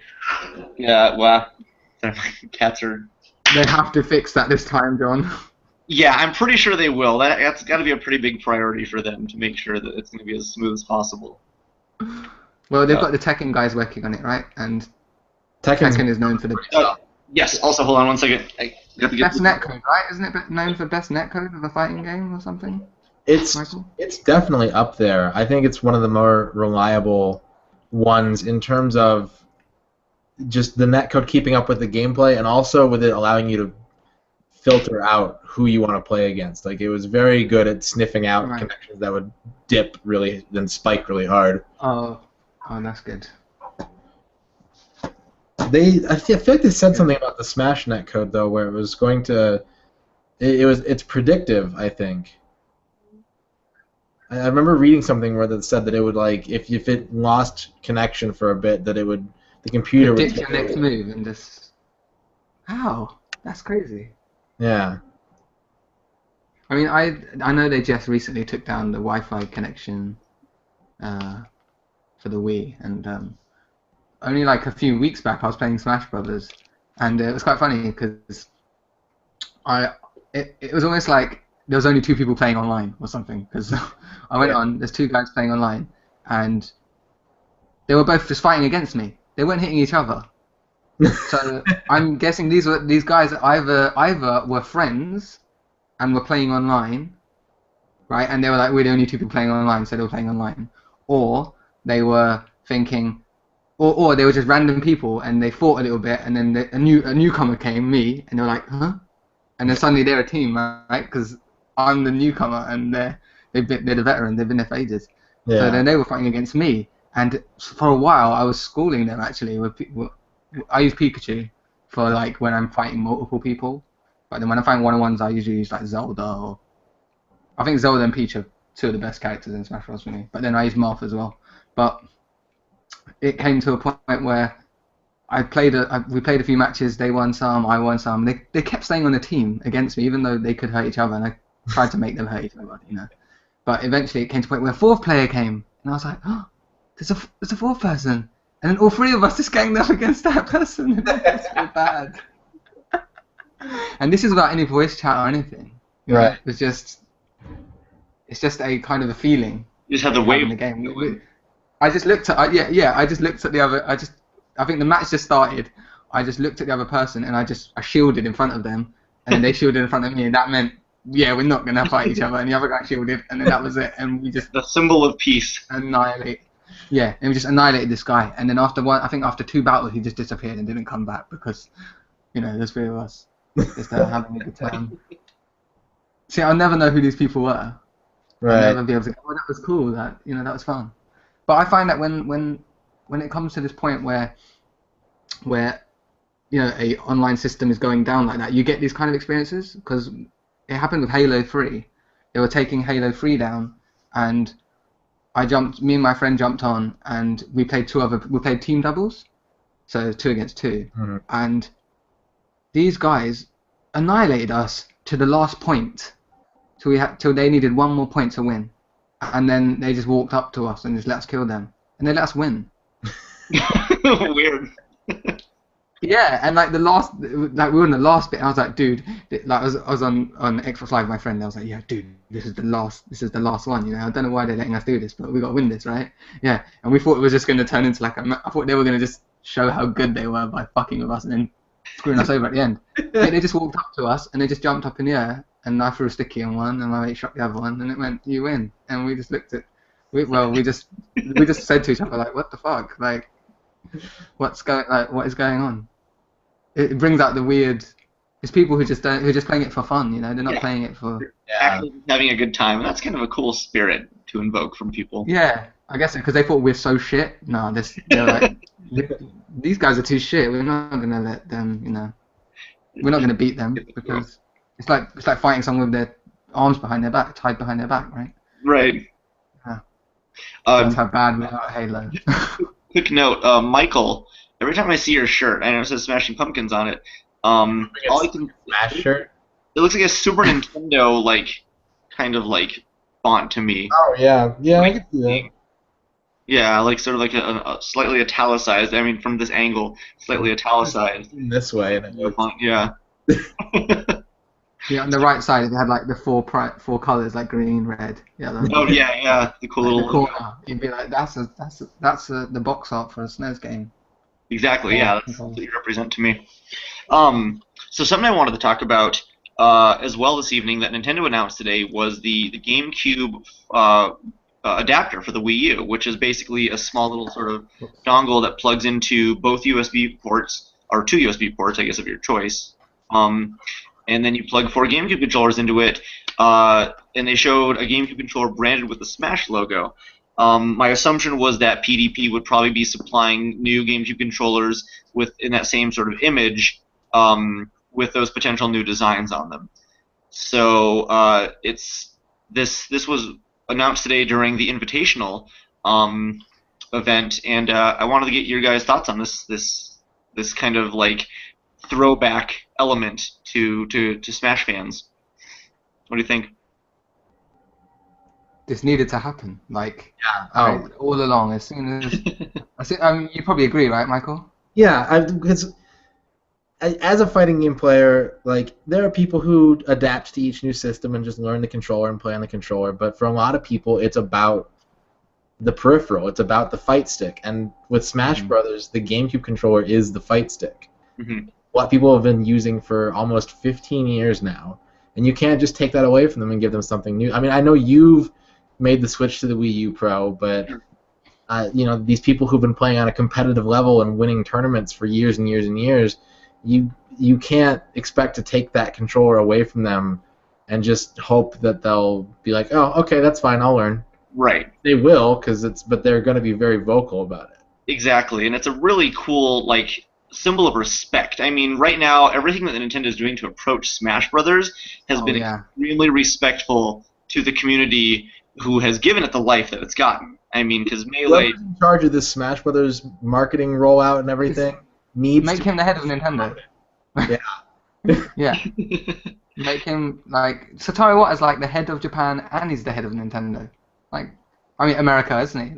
Yeah. Well, cats are. They have to fix that this time, John. Yeah, I'm pretty sure they will. That's got to be a pretty big priority for them to make sure that it's going to be as smooth as possible. Well, they've got the Tekken guys working on it, right? And Tekken's Tekken is known for the Yes. Also, hold on one second. I got to get best netcode, right? Isn't it known for best netcode of a fighting game or something? it's Michael? it's definitely up there. I think it's one of the more reliable ones in terms of just the netcode keeping up with the gameplay, and also with it allowing you to filter out who you want to play against. Like, it was very good at sniffing out Right. connections that would dip really, then spike really hard. Oh, that's good. I feel like they said something about the Smash netcode though, where it was going to, it's predictive. I think. I remember reading something where that said that it would, like, if it lost connection for a bit, that the computer would Predict your next move and just. How? That's crazy. Yeah. I mean, I know they just recently took down the Wi-Fi connection for the Wii, and only like a few weeks back I was playing Smash Brothers, and it was quite funny because it was almost like there was only two people playing online or something, because I went on, there's two guys playing online, and they were both just fighting against me. They weren't hitting each other. So I'm guessing these guys either were friends and were playing online, right? And they were like, we're the only two people playing online, so they were playing online, or they were thinking, or they were just random people and they fought a little bit, and then a newcomer came, me, and they were like, huh? And then suddenly they're a team, right? Because I'm the newcomer and they're the veteran, they've been there for ages. Yeah. So then they were fighting against me, and for a while I was schooling them actually. I use Pikachu for like when I'm fighting multiple people, but then when I'm fighting one-on-ones I usually use like Zelda, or I think Zelda and Peach are two of the best characters in Smash Bros for me. But then I use Marth as well. But it came to a point where we played a few matches. They won some, I won some. They kept staying on the team against me, even though they could hurt each other, and I tried to make them hurt each other, you know. But eventually it came to a point where a fourth player came, and I was like, oh, there's a fourth person, and then all three of us just ganged up against that person. It was so bad. And this is without any voice chat or anything. You know? Right. It's just a kind of a feeling. You just have the having wave. the game. I just looked at I just looked at the other. I think the match just started. I just looked at the other person and I shielded in front of them, and then they shielded in front of me, and that meant we're not gonna fight each other. And the other guy shielded, and then that was it, and we just The symbol of peace. annihilate. Yeah, and we just annihilated this guy. And then after two battles, he just disappeared and didn't come back because, there's three of us just having a good time. See, I'll never know who these people were. I'll Right. never be able to go, oh, that was cool, that was fun. But I find that when it comes to this point where a online system is going down like that, you get these kind of experiences, because it happened with Halo 3. They were taking Halo 3 down, and me and my friend jumped on, and we played team doubles, so 2 against 2, Mhm. and these guys annihilated us to the last point. till they needed one more point to win, and then they just walked up to us and just let us kill them, and they let us win. Weird. Yeah, and like we were in the last bit. And I was like, dude, like I was on Xbox Live with my friend. I was like, yeah, dude, this is the last one. You know, I don't know why they're letting us do this, but we got to win this, right? Yeah, and we thought it was just going to turn into like I thought they were going to just show how good they were by fucking with us and then screwing us over at the end. They just walked up to us and they just jumped up in the air, and I threw a sticky on one and my mate shot the other one, and it went, you win. And we just looked at, we just said to each other like, what the fuck, like, what is going on? It brings out the weird. It's people who are just playing it for fun, you know. They're not playing it for. Yeah. Actually having a good time, and that's kind of a cool spirit to invoke from people. Yeah, I guess because they thought we're so shit. No, they're like, these guys are too shit. We're not gonna let them, you know. We're not gonna beat them because it's like fighting someone with their arms behind their back, tied behind their back, right? Right. Yeah. That's how bad we are at Halo. Quick note, Michael. Every time I see your shirt, I know it says Smashing Pumpkins on it. All I can Smash shirt. It looks like a Super Nintendo kind of font to me. Oh yeah, I can see that. Yeah, like sort of like a slightly italicized. I mean, from this angle, slightly italicized. This way, and it looks. Font, yeah. Yeah, on the right side, they had like the four colors, like green, red, yellow. Oh yeah, the cool Like little. the corner, you'd be like, that's the box art for a SNES game. Exactly, yeah, that's what you represent to me. So something I wanted to talk about as well this evening that Nintendo announced today was the GameCube adapter for the Wii U, which is basically a small little sort of dongle that plugs into both USB ports, or two USB ports, I guess, of your choice. And then you plug 4 GameCube controllers into it, and they showed a GameCube controller branded with the Smash logo. My assumption was that PDP would probably be supplying new GameCube controllers in that same sort of image, with those potential new designs on them. So this was announced today during the Invitational event, and I wanted to get your guys' thoughts on this kind of throwback element to Smash fans. What do you think? This needed to happen, Yeah. all along. As soon as you probably agree, right, Michael? Yeah, because as a fighting game player, there are people who adapt to each new system and just learn the controller and play on the controller. But for a lot of people, it's about the peripheral. It's about the fight stick. And with Smash Brothers, the GameCube controller is the fight stick. Mm-hmm. What people have been using for almost 15 years now, and you can't just take that away from them and give them something new. I mean, I know you've made the switch to the Wii U Pro, but these people who've been playing on a competitive level and winning tournaments for years and years and years, you can't expect to take that controller away from them and just hope that they'll be like, oh, okay, that's fine, I'll learn. Right. They will, but they're going to be very vocal about it. Exactly, and it's a really cool symbol of respect. I mean, right now, everything that Nintendo is doing to approach Smash Brothers has been extremely respectful to the community who has given it the life that it's gotten. I mean, because Melee... Whoever's in charge of this Smash Brothers marketing rollout and everything needs make to him the head of Nintendo. Yeah. Yeah. Make him Satoru Iwata's the head of Japan and he's the head of Nintendo. America, isn't he?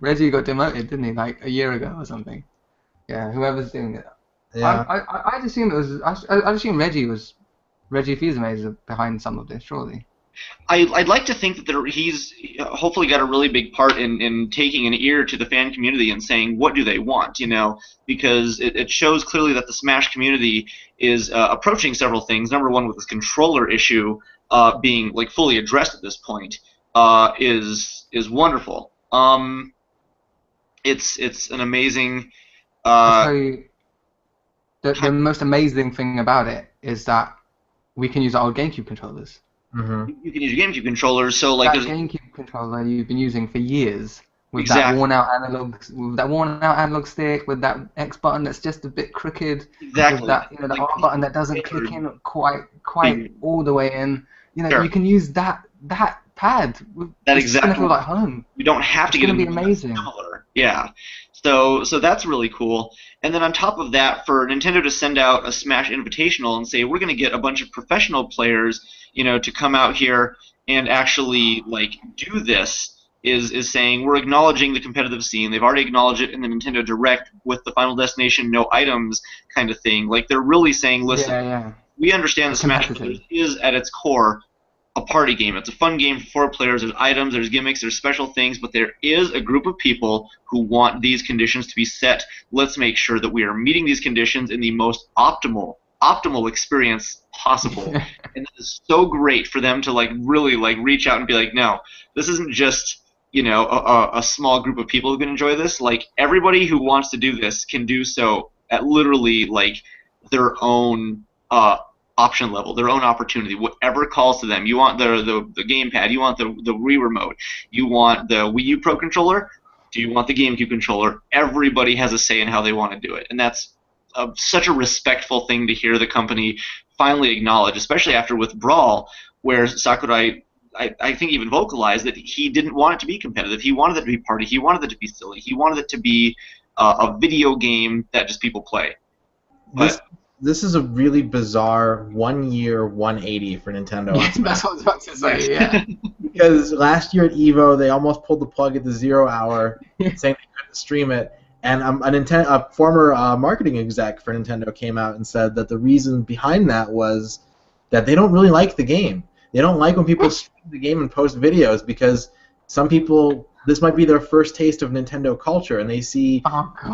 Reggie got demoted, didn't he? A year ago or something. Yeah, whoever's doing it. Yeah. I'd assume I'd assume Reggie Fils-Aimé is behind some of this, surely. I'd like to think that he's hopefully got a really big part in taking an ear to the fan community and saying what do they want, because it shows clearly that the Smash community is approaching several things. Number one, with this controller issue being fully addressed at this point, is wonderful. It's an amazing. I'll tell you, the most amazing thing about it is that we can use our old GameCube controllers. Mm-hmm. You can use GameCube controllers, so that GameCube controller you've been using for years with that worn out analog stick, with that X button that's just a bit crooked, with that the R button that doesn't click in quite all the way in. You can use that pad. That exactly. It's gonna feel like home. You don't have to get be amazing. Similar. Yeah. So that's really cool. And then on top of that, for Nintendo to send out a Smash Invitational and say we're going to get a bunch of professional players, to come out here and actually like do this is saying we're acknowledging the competitive scene. They've already acknowledged it in the Nintendo Direct with the Final Destination no items kind of thing. Like they're really saying, listen, Yeah. we understand that It's Smash competitive. Bros. Is at its core a party game. It's a fun game for 4 players. There's items, there's gimmicks, there's special things, but there is a group of people who want these conditions to be set. Let's make sure that we are meeting these conditions in the most optimal experience possible. And it is so great for them to like really like reach out and be like, no, this isn't just a small group of people who can enjoy this. Like everybody who wants to do this can do so at literally like their own option level, their own opportunity, whatever calls to them. You want the gamepad, you want the Wii remote, you want the Wii U Pro controller, do you want the GameCube controller? Everybody has a say in how they want to do it, and that's such a respectful thing to hear the company finally acknowledge, especially after with Brawl, where Sakurai, I think, even vocalized that he didn't want it to be competitive. He wanted it to be party. He wanted it to be silly. He wanted it to be a video game that just people play. But This is a really bizarre 1 year 180 for Nintendo on Smash. That's what I was about to say. Yeah. Because last year at EVO, they almost pulled the plug at the 0 hour, saying they couldn't stream it. And a former marketing exec for Nintendo came out and said that the reason behind that was that they don't really like the game. They don't like when people stream the game and post videos because some people, this might be their first taste of Nintendo culture, and they see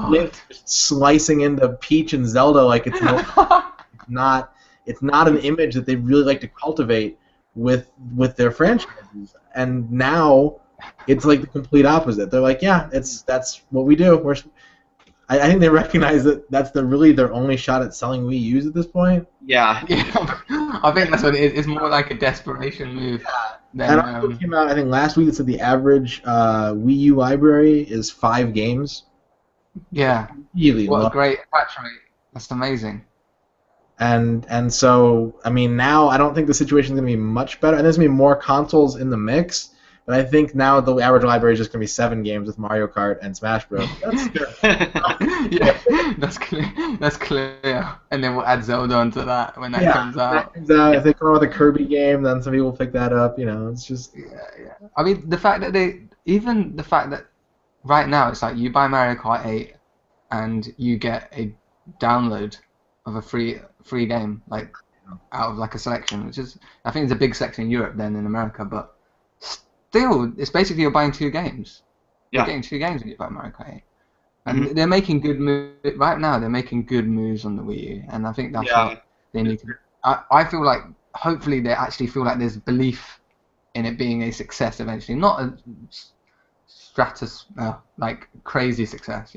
Link slicing into Peach and Zelda like it's not an image that they really like to cultivate with their franchises. And now it's like the complete opposite. They're like, yeah, that's what we do. I think they recognize that that's really their only shot at selling Wii U's at this point. Yeah. I think that's what it is. It's more like a desperation move. And also came out, I think last week, it said the average Wii U library is 5 games. Yeah. Really what low. a great patch rate. That's amazing. And so, I mean, now I don't think the situation is going to be much better. And there's going to be more consoles in the mix. But I think now the average library is just going to be 7 games with Mario Kart and Smash Bros. That's good. Yeah, that's clear. That's clear. And then we'll add Zelda onto that when that comes out. If they come out with a Kirby game, then some people pick that up. It's just. Yeah. I mean, the fact that right now it's like you buy Mario Kart 8 and you get a download of a free game, like out of like a selection, which is, I think, it's a big selection in Europe than in America, but. Still, it's basically you're buying 2 games. Yeah. You're getting 2 games when you buy Mario Kart 8. And they're making good moves right now. They're making good moves on the Wii U, and I think that's what they need to do. I feel like hopefully they actually feel like there's belief in it being a success eventually, not a like crazy success.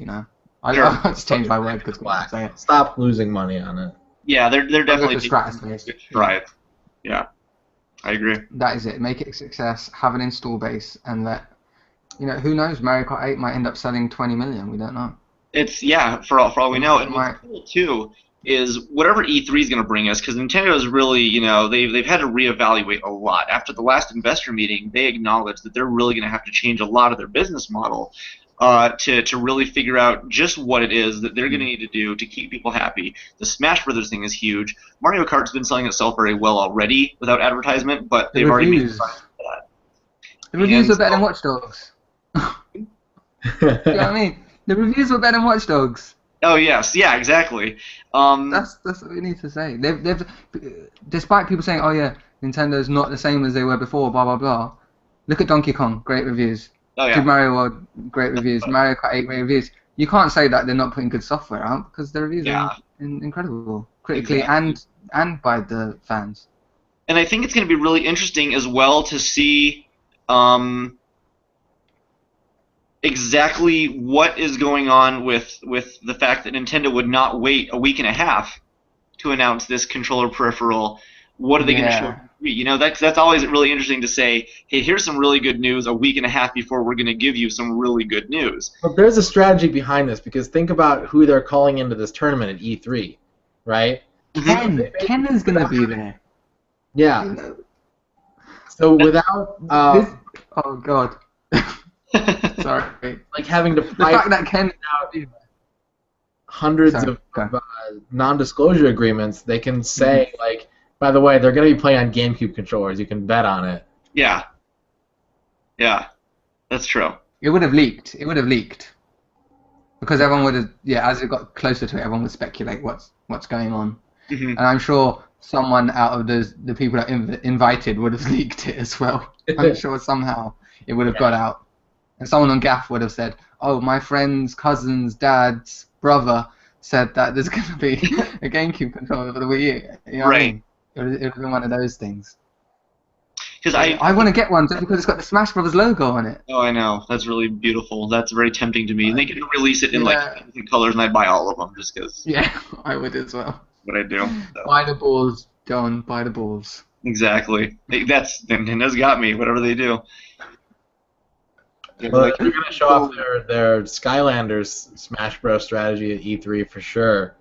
I just changed my word because I say it. Stop losing money on it. Yeah, they're definitely taking strides. Yeah. I agree. That is it. Make it a success. Have an install base, and who knows? Mario Kart 8 might end up selling 20 million. We don't know. It's for all we know. And what's cool too is whatever E3 is going to bring us, because Nintendo is really, they've had to reevaluate a lot. After the last investor meeting, they acknowledged that they're really going to have to change a lot of their business model to really figure out just what it is that they're going to need to do to keep people happy. The Smash Brothers thing is huge. Mario Kart's been selling itself very well already without advertisement, but they've already made for that. The reviews are better than Watch Dogs. You know what I mean? The reviews were better than Watch Dogs. Oh yes, yeah, exactly. That's what we need to say. They've despite people saying, oh yeah, Nintendo's not the same as they were before, blah blah blah. Look at Donkey Kong, great reviews. Oh, yeah. Super Mario World, great reviews. Mario Kart 8, great reviews. You can't say that they're not putting good software out because the reviews are incredible, critically and by the fans. And I think it's going to be really interesting as well to see exactly what is going on with the fact that Nintendo would not wait a week and a half to announce this controller peripheral. What are they going to show? That's always really interesting to say, hey, here's some really good news a week and a half before we're going to give you some really good news. But there's a strategy behind this, because think about who they're calling into this tournament at E3, right? Ken is going to be there. Yeah. So without... oh, God. Sorry. like having to The fight fact that Ken. hundreds Sorry, of go. non-disclosure agreements, they can say like, by the way, they're going to be playing on GameCube controllers. You can bet on it. Yeah. Yeah. That's true. It would have leaked. It would have leaked. Because everyone would have, yeah, as it got closer to it, everyone would speculate what's going on. Hmm. And I'm sure someone out of the people that invited would have leaked it as well. I'm sure somehow it would have got out. And someone on Gaff would have said, oh, my friend's cousin's dad's brother said that there's going to be a GameCube controller for the Wii U. You know what I mean? It would have been one of those things. Because I want to get one just because it's got the Smash Brothers logo on it. Oh, I know. That's really beautiful. That's very tempting to me. And they can release it in Yeah. like different colors, and I'd buy all of them just because. Yeah, I would as well. What I do. So. Buy the balls, John. Buy the balls. Exactly. That's Nintendo's got me. Whatever they do. Well, they're going to show off their Skylanders Smash Bros. Strategy at E3 for sure.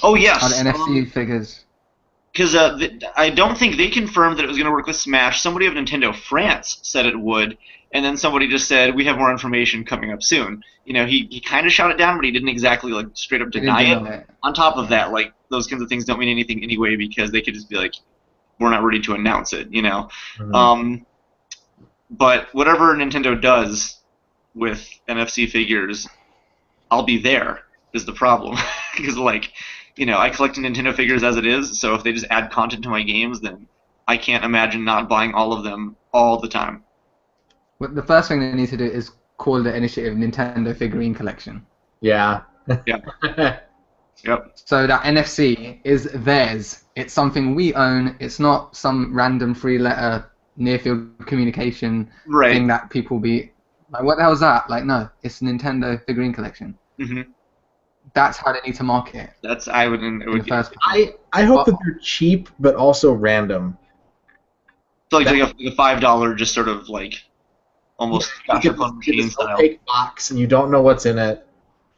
Oh yes. On NFC figures. Because I don't think they confirmed that it was going to work with Smash. Somebody of Nintendo France said it would, and then somebody just said we have more information coming up soon. You know, he kind of shot it down, but he didn't exactly like straight up deny it. On top of that, like those kinds of things don't mean anything anyway because they could just be like, we're not ready to announce it. You know. Mhm. But whatever Nintendo does with NFC figures, I'll be there. Is the problem because like. You know, I collect Nintendo figures as it is, so if they just add content to my games, then I can't imagine not buying all of them all the time. Well, the first thing they need to do is call the initiative Nintendo Figurine Collection. Yeah. Yeah. Yep. So that NFC is theirs. It's something we own. It's not some random three-letter near-field communication thing that people be like, what the hell is that? Like, no, it's a Nintendo Figurine Collection. Mm-hmm. That's how they need to market it. That's I would. It would first I hope that they're cheap, but also random. So like a $5 just sort of like almost gotcha phone machine style. Opaque box, and you don't know what's in it,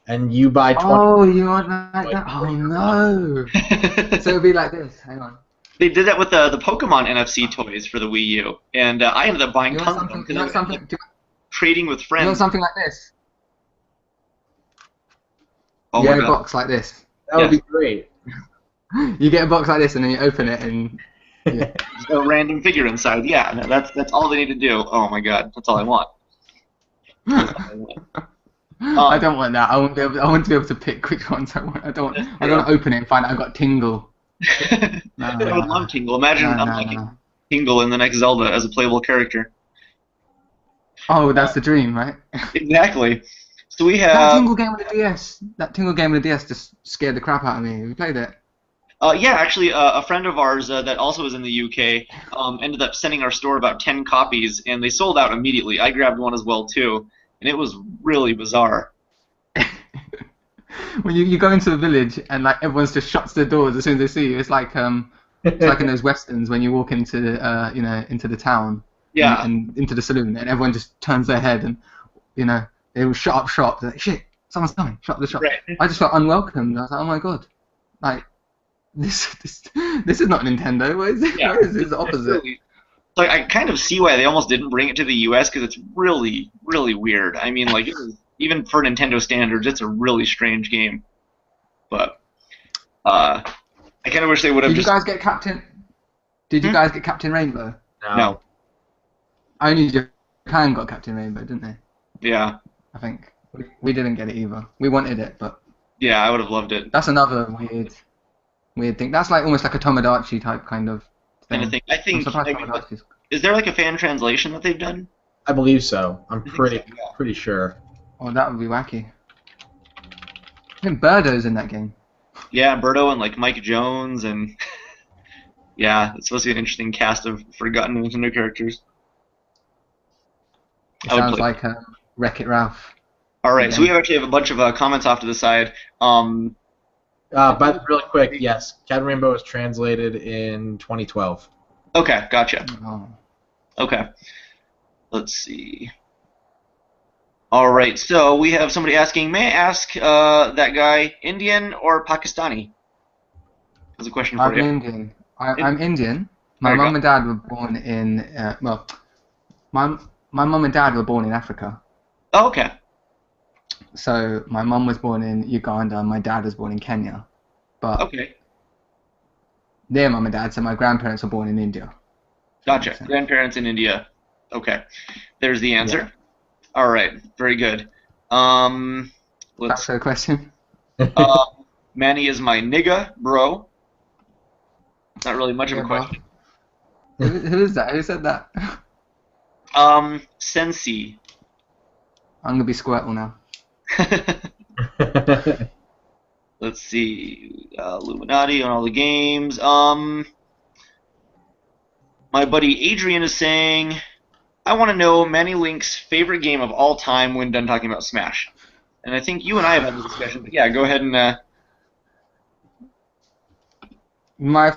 and you buy 20. Oh, you want like that? Oh no! So it'll be like this. Hang on. They did that with the Pokemon NFC toys for the Wii U, and I ended up buying You tons want of them something? You because want I was something? trading with You friends. want something like this? Oh You my get a God. box like this. That would be great. You get a box like this, and then you open it, and yeah. A random figure inside. Yeah, no, that's all they need to do. Oh my God, that's all I want. That's all I want. I don't want that. I want to be able to pick which ones I want. I don't want to open it and find out I got Tingle. I would love Tingle. Imagine unlocking Tingle in the next Zelda as a playable character. Oh, that's the dream, right? Exactly. So we have That Tingle game with the DS. That Tingle game with the DS just scared the crap out of me. Have you played it? yeah, actually, a friend of ours that also is in the UK ended up sending our store about 10 copies, and they sold out immediately. I grabbed one as well too, and it was really bizarre. When you go into a village and like everyone's just shuts their doors as soon as they see you, it's like in those westerns when you walk into into the town, Yeah. and into the saloon, and everyone just turns their head and they will shut up shop. They're like, shit, someone's coming, shut up the shop. Right. I just felt unwelcomed. I was like, oh my god, like this is not Nintendo. What is it? Yeah. Where is this? The opposite. So I kind of see why they almost didn't bring it to the US because it's really, really weird. I mean, like, even for Nintendo standards, it's a really strange game. But I kind of wish they would have Did just. you guys get Captain? Did you guys get Captain Rainbow? No. Only Japan got Captain Rainbow, didn't they? Yeah. I think we didn't get it either. We wanted it, but Yeah, I would have loved it. that's another weird thing. That's like almost like a Tomodachi type kind of thing. Kind of thing. I I'm think. surprised I mean, Tomodachi's. is there like a fan translation that they've done? I believe so. I'm think pretty so, yeah. pretty sure. Oh, that would be wacky. I think Birdo's in that game. Yeah, Berto and like Mike Jones and yeah, it's supposed to be an interesting cast of forgotten Nintendo characters. It I would sounds play. like Wreck-It Ralph. All right, so Yeah. we actually have a bunch of comments off to the side. But really quick, yes, Captain Rainbow was translated in 2012. Okay, gotcha. Oh. Okay, let's see. All right, so we have somebody asking, may I ask that guy Indian or Pakistani? That's a question for I'm you. Indian. I'm Indian. My There you mum go. and dad were born in my mum and dad were born in Africa. Oh, okay. So my mum was born in Uganda, and my dad was born in Kenya. But Okay. their mum and dad, so my grandparents were born in India. If that makes Gotcha. sense. Grandparents in India. Okay. There's the Yeah. answer. All right. Very good. Um, Back let's. to the question. Uh, Manny is my nigga, bro. Not really much of a Yeah, bro. question. Who is that? Who said that? Sensi. I'm gonna be Squirtle now. Let's see. Illuminati on all the games. My buddy Adrian is saying, I want to know Manny Link's favorite game of all time when done talking about Smash. And I think you and I have had the discussion, but yeah, go ahead and. My,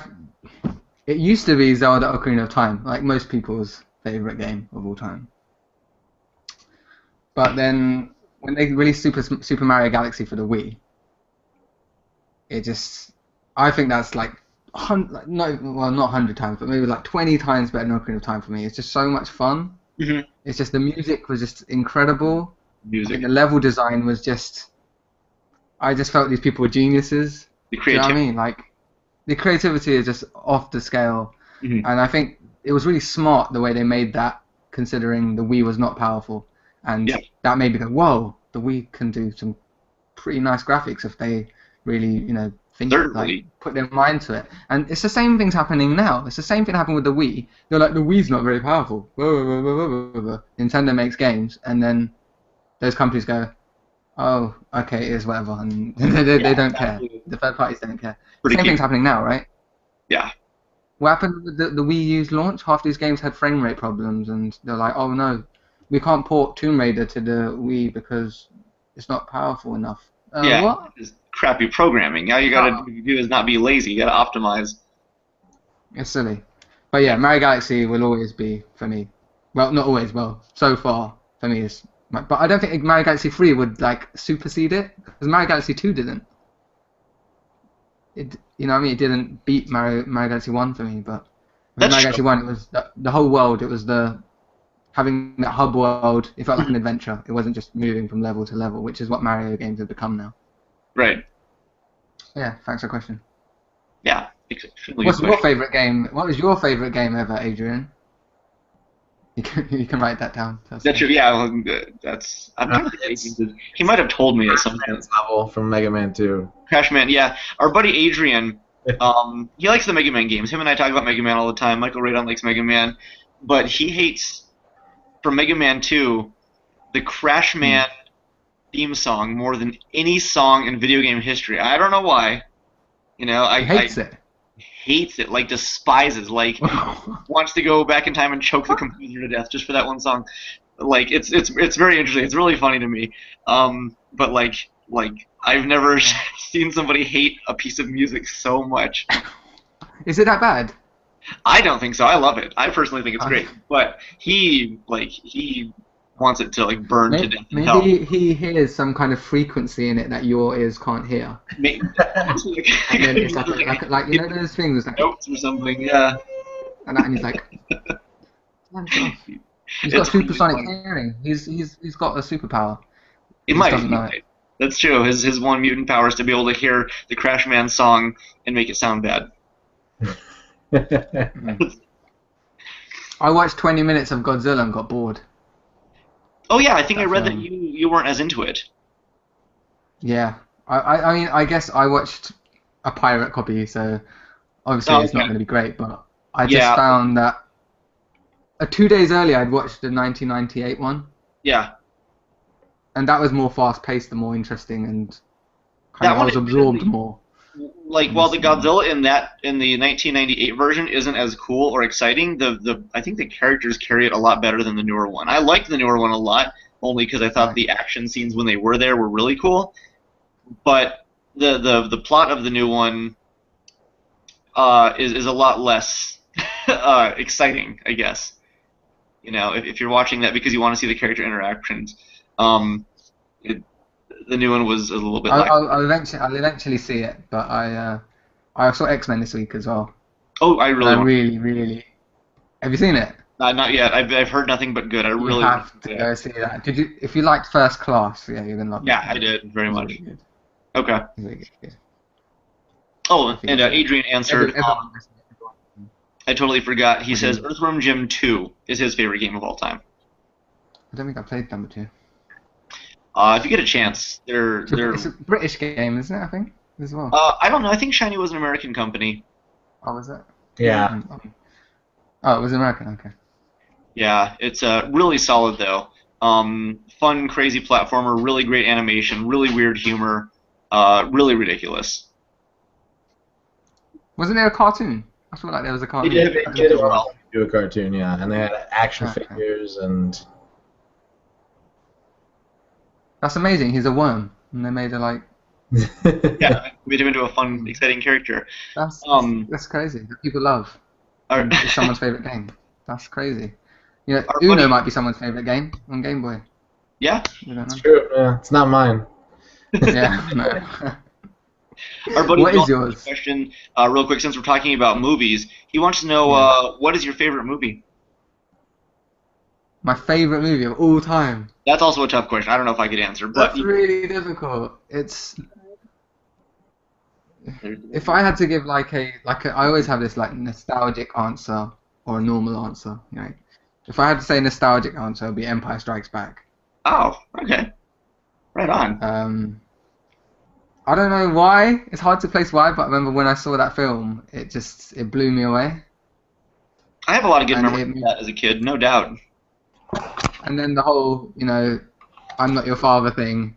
it used to be Zelda Ocarina of Time, like most people's favorite game of all time. But then when they released Super Mario Galaxy for the Wii, it just, I think that's like, no, well, not 100 times, but maybe like 20 times better than Ocarina of Time for me. It's just so much fun. Mhm. It's just the music was just incredible. I Music. think the level design was just, I just felt these people were geniuses. The Do you know what I creativity. mean? Like, the creativity is just off the scale. Mhm. And I think it was really smart the way they made that, considering the Wii was not powerful. And Yeah. that made me go, whoa, the Wii can do some pretty nice graphics if they really, you know, think, like, Certainly. put their mind to it. And it's the same thing's happening now. It's the same thing happened with the Wii. They're like, the Wii's not very powerful. Blah, blah, blah, blah, blah, blah. Nintendo makes games, and then those companies go, oh, okay, it is whatever, and they Yeah, don't care. absolutely. The third parties don't care. Pretty Same thing's cute. happening now, right? Yeah. What happened with the Wii U's launch? Half these games had frame rate problems, and they're like, oh no, we can't port Tomb Raider to the Wii because it's not powerful enough. Yeah. What? It's crappy programming. All you gotta Oh, do is not be lazy. You gotta optimize. it's silly. But yeah, Mario Galaxy will always be, for me, well, not always, well, so far, for me, is. But I don't think Mario Galaxy 3 would, like, supersede it, because Mario Galaxy 2 didn't. You know what I mean? It didn't beat Mario Galaxy 1 for me, but with That's Mario true. Galaxy 1, it was the whole world. It was having that hub world. It felt like an adventure. It wasn't just moving from level to level, which is what Mario games have become now. Right. Yeah, thanks for the question. Yeah. Extremely good What's your question. favorite game? What was your favorite game ever, Adrian? You can write that down. That's true. Yeah. Well, that's. I'm trying to think. He might have told me at some point. Man's level from Mega Man 2. Crash Man. Yeah. Our buddy Adrian. He likes the Mega Man games. Him and I talk about Mega Man all the time. Michael Radon likes Mega Man, but he hates from Mega Man 2 the Crash Man theme song more than any song in video game history. I don't know why. You know, He hates I it. hates it, like despises, like wants to go back in time and choke the composer to death just for that one song. Like it's very interesting. It's really funny to me. But like I've never seen somebody hate a piece of music so much. Is it that bad? I don't think so. I love it. I personally think it's great. But he wants it to like burn to death in hell. Maybe he hears some kind of frequency in it that your ears can't hear. Maybe, And then it's like you know those things like notes or something. Yeah. and he's like, "Turn it off." He's got It's really supersonic funny. hearing. He's got a superpower. It He just might. doesn't He know it. might. That's true. His one mutant power is to be able to hear the Crash Man song and make it sound bad. I watched 20 minutes of Godzilla and got bored. Oh yeah, I think I That read that film. you weren't as into it. Yeah. I mean, I guess I watched a pirate copy, so obviously Oh, it's not okay. going to be great, but I just Yeah. found that 2 days earlier I'd watched the 1998 one, Yeah. and that was more fast-paced and more interesting, and That kind of I one was is absorbed really- more. Like while the Godzilla in the 1998 version isn't as cool or exciting, I think the characters carry it a lot better than the newer one. I liked the newer one a lot, only because I thought Right. the action scenes when they were there were really cool. But the plot of the new one is a lot less exciting, I guess. You know, if you're watching that because you want to see the character interactions, the new one was a little bit like. I'll eventually see it, but I saw X-Men this week as well. Oh, I And really I want. really, really. Have you seen it? Not yet. I've heard nothing but good. I You really want have to to see go it. see that. Did you? If you liked First Class, yeah, you're gonna love Yeah, that I one. did very It's much. really good. Okay. It's really good. Oh, If you and get to that. Adrian answered. Everyone listens to everyone. I totally forgot. He What do you says mean? Earthworm Jim 2 is his favorite game of all time. I don't think I played number two. If you get a chance, they're they're. It's a British game, isn't it? I think as well. I don't know. I think Shiny was an American company. Oh, was it? Yeah. Oh, it was American. Okay. Yeah, it's really solid though. Fun, crazy platformer, really great animation, really weird humor, really ridiculous. Wasn't there a cartoon? I feel like there was a They cartoon. did, They I don't know did if it was. eventually do a cartoon, yeah, and they had action Okay. figures and. That's amazing. He's a worm, and they made it like Yeah, made him into a fun, exciting character. that's Um, that's crazy. That people love, our, and it's someone's favorite game. That's crazy. You know, our Uno buddy, might be someone's favorite game on Game Boy. yeah, We don't It's know. true. Yeah, it's not mine. Yeah. No. our buddy What Bill is has a yours? question, real quick, since we're talking about movies. He wants to know Yeah. what is your favorite movie? My favorite movie of all time. That's also a tough question. I don't know if I could answer, but That's really difficult. It's if I had to give I always have this like nostalgic answer or a normal answer. You know, if I had to say nostalgic answer, it'd be Empire Strikes Back. oh, okay, right on. I don't know why. It's hard to place why, but I remember when I saw that film, it blew me away. I have a lot of good And memories of that as a kid, no doubt. And then the whole, I'm not your father thing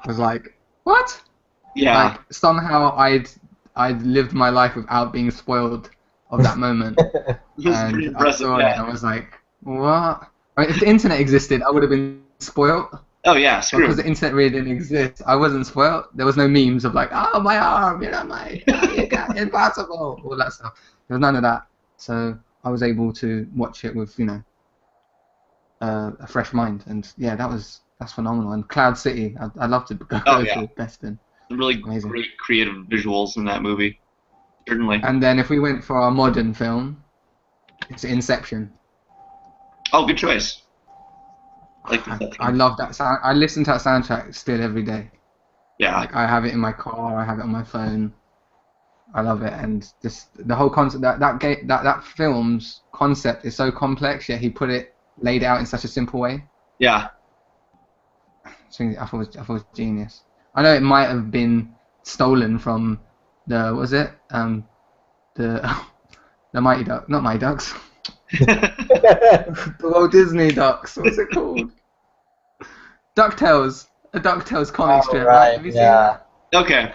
was like, what? Yeah, Like somehow I'd lived my life without being spoiled of that moment. it was pretty And I impressive. saw it Yeah. and I was like, what? I mean, if the internet existed, I would have been spoiled. Oh yeah, But screw. because the internet really didn't exist, I wasn't spoiled. There was no memes of like, oh, my arm, you got impossible, all that stuff. There was none of that. So I was able to watch it with, a fresh mind. And yeah, that's phenomenal. And Cloud City, I'd love to go Oh, yeah. to Bespin. Really Amazing. great creative visuals in that movie. Certainly. And then if we went for a modern film, it's Inception. Oh, good choice. Like that. I love that sound. I listen to that soundtrack still every day. Yeah. Like I have it in my car, I have it on my phone. I love it, and just the whole concept that film's concept is so complex, yet he laid out in such a simple way. Yeah. So I thought it was genius. I know it might have been stolen from the the Mighty Duck, not Mighty Ducks, the Walt Disney Ducks. What's it called? DuckTales, a DuckTales comic strip. Right? Have you seen that? Okay.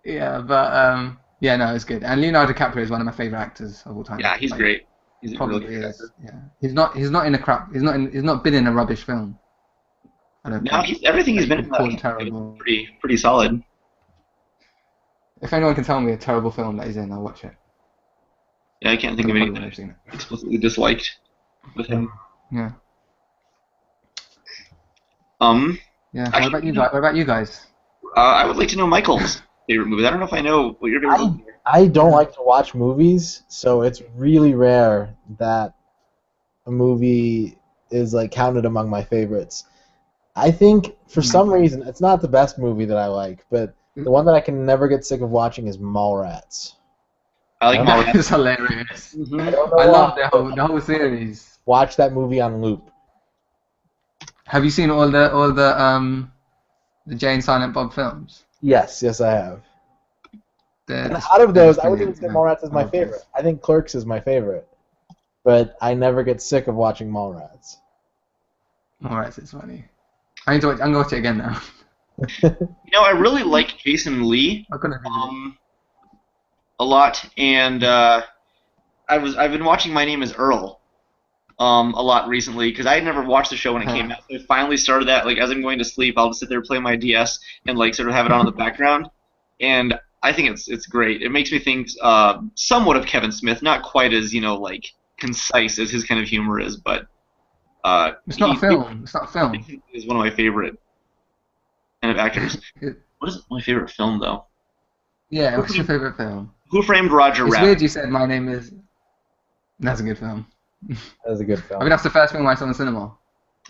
Yeah, but yeah, no, it's good. And Leonardo DiCaprio is one of my favorite actors of all time. Yeah, he's Like, great. He's a Probably really good is. actor. Yeah, he's not in a crap. He's not been in a rubbish film. I don't No, think. everything he's been in Called is terrible. pretty solid. If anyone can tell me a terrible film that he's in, I'll watch it. Yeah, I can't think of I any probably that won't have seen it. I explicitly disliked with him. Yeah. Yeah. Actually, What about you guys? I would like to know Michael's favorite movie. I don't know if I know what your favorite movie is. I don't like to watch movies, so it's really rare that a movie is like counted among my favorites. I think for some reason it's not the best movie that I like, but the one that I can never get sick of watching is Mallrats. I like That That Mallrats. is hilarious. Mhm. I don't know I love why. the whole series. Watch that movie on loop. Have you seen all the Jay and Silent Bob films? Yes, I have. They're And just- out of they're those, just I wouldn't even brilliant, say Mallrats is I my love those. favorite. I think Clerks is my favorite, but I never get sick of watching Mallrats. Mallrats is funny. I'm gonna watch it again now. I really like Jason Lee I'm gonna. a lot, and I've been watching My Name Is Earl a lot recently because I had never watched the show when it came out. So I finally started that. Like as I'm going to sleep, I'll just sit there play my DS and like sort of have it on in the background, and I think it's great. It makes me think somewhat of Kevin Smith, not quite as like concise as his kind of humor is, but It's not a film. It's not a film. he is one of my favorite kind of actors. What is my favorite film though? Yeah, what's your favorite film? Who Framed Roger It's Rabbit? weird you said My Name Is. That's a good film. That was a good I mean, film. that's the first film I saw in the cinema.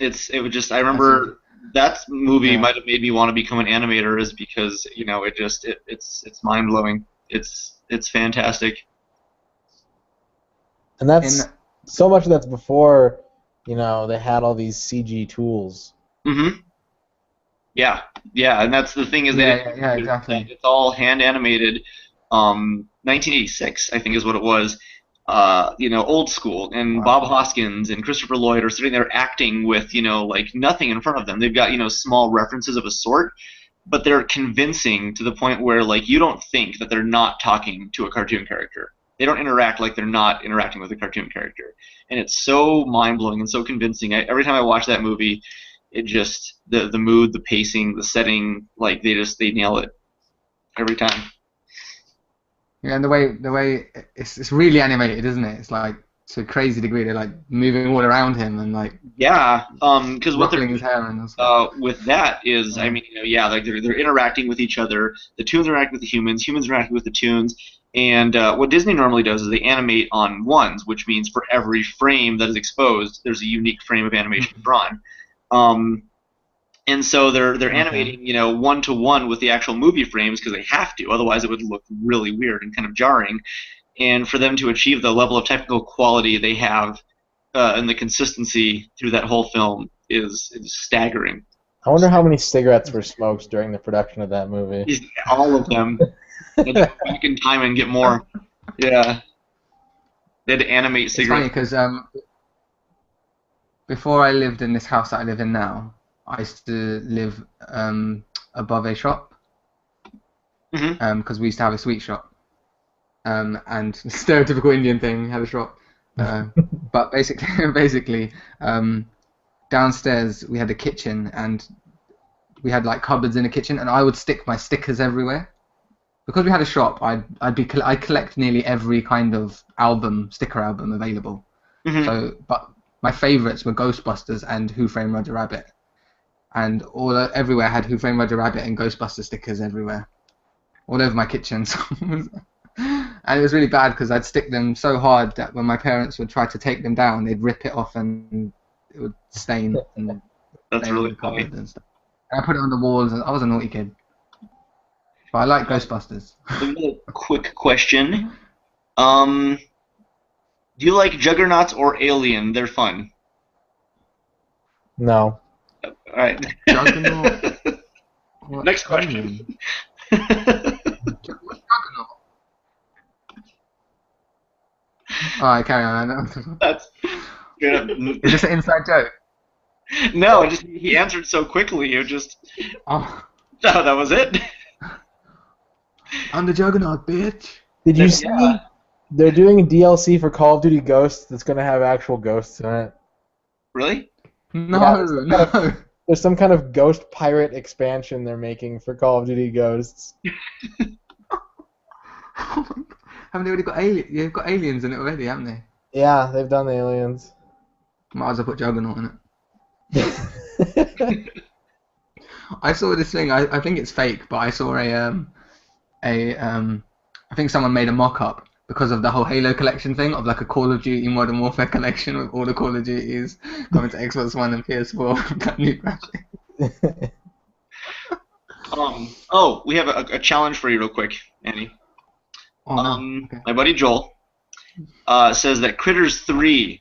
It would just I That's it. remember that movie Yeah. might have made me want to become an animator, is because it's mind blowing. It's fantastic. And In that's so much of that's before, they had all these CG tools. Hmm. Yeah, yeah, and that's the thing is they yeah, didn't yeah, yeah, use that. exactly. It's all hand animated. 1986, I think, is what it was. Old school, and Wow. Bob Hoskins and Christopher Lloyd are sitting there acting with like nothing in front of them. They've got small references of a sort, but they're convincing to the point where like you don't think that they're not talking to a cartoon character. They don't interact like they're not interacting with a cartoon character, and it's so mind blowing and so convincing. Every time I watch that movie, it just the mood, the pacing, the setting, like they nail it every time. Yeah, and the way it's really animated, isn't it? It's like to a crazy degree. They're like moving all around him and like Yeah, because what they're ruffling his doing hair and all stuff. with that is, I Yeah. mean, yeah, like they're interacting with each other. The tunes are interacting with the humans. Humans are interacting with the tunes. And what Disney normally does is they animate on ones, which means for every frame that is exposed, there's a unique frame of animation drawn. Um, and so they're Okay. animating, one to one with the actual movie frames because they have to, otherwise it would look really weird and kind of jarring. And for them to achieve the level of technical quality they have and the consistency through that whole film is staggering. I wonder how many cigarettes were smoked during the production of that movie. All of them. Let's go back in time and get more. Yeah, they had to animate It's funny cigarettes. because before I lived in this house that I live in now, I used to live above a shop Hmm. because we used to have a sweet shop. And stereotypical Indian thing, have a shop. Uh, but basically, basically, um, downstairs we had a kitchen and we had like cupboards in the kitchen, and I would stick my stickers everywhere. Because we had a shop, I'd collect nearly every kind of sticker album available. Hmm. So, but my favourites were Ghostbusters and Who Framed Roger Rabbit, and everywhere had Who Framed Roger Rabbit and Ghostbuster stickers everywhere, all over my kitchen. And it was really bad because I'd stick them so hard that when my parents would try to take them down, they'd rip it off and it would That's stain really the funny. cupboard and stuff. And I put it on the walls, and I was a naughty kid, but I like Ghostbusters. Another quick question. Um, do you like Juggernauts or Alien? They're fun. No. All right. Juggernaut. What Next question. alien? What's Juggernaut? Alright, carry on. I know. That's straight up. Is this an inside joke? No, just he answered so quickly. You just Oh, that was it. I'm the Juggernaut, bitch. Did you see Yeah. they're doing a DLC for Call of Duty Ghosts that's going to have actual ghosts in it? Really? No, Yeah, no. There's some kind of ghost pirate expansion they're making for Call of Duty Ghosts. Haven't they already got aliens? You've got aliens in it already, haven't they? Yeah, they've done the aliens. Might as well put Juggernaut in it. I saw this thing. I think it's fake, but I saw I think someone made a mock-up because of the whole Halo collection thing of like a Call of Duty Modern Warfare collection with all the Call of Duties coming to Xbox One and PS4 with that new graphic. Oh, we have a challenge for you, real quick, Andy. Oh no. Okay. My buddy Joel says that Critters 3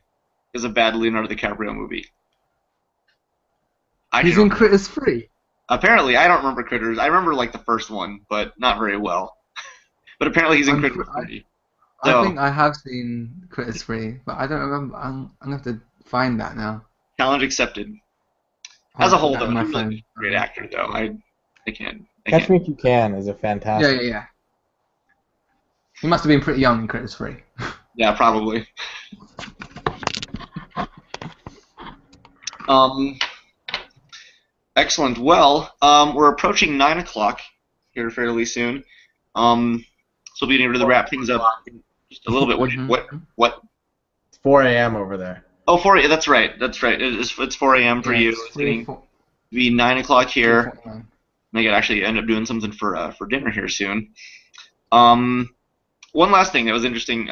is a bad Leonardo DiCaprio movie. I He's don't- in Critters 3. Apparently, I don't remember Critters. I remember like the first one, but not very well. But apparently, he's in Critters 3. I So, think I have seen Critters 3, but I don't remember. I'm gonna have to find that now. challenge accepted. I'll As a put whole, that though, in my he's a phone. great actor, though. I can't. Catch Me If You Can is a Yeah, fantastic. yeah. He must have been pretty young in Critters 3. Yeah, probably. Um, excellent. Well, we're approaching 9 o'clock here fairly soon. So we'll be getting to wrap things up in just a little bit. Mhm. What? It's 4 a.m. over there. Oh, 4 a.m. That's right. It's 4 a.m. for Yeah, you. it's It's going to be 9 o'clock here. 3:49. I could actually end up doing something for dinner here soon. One last thing that was interesting.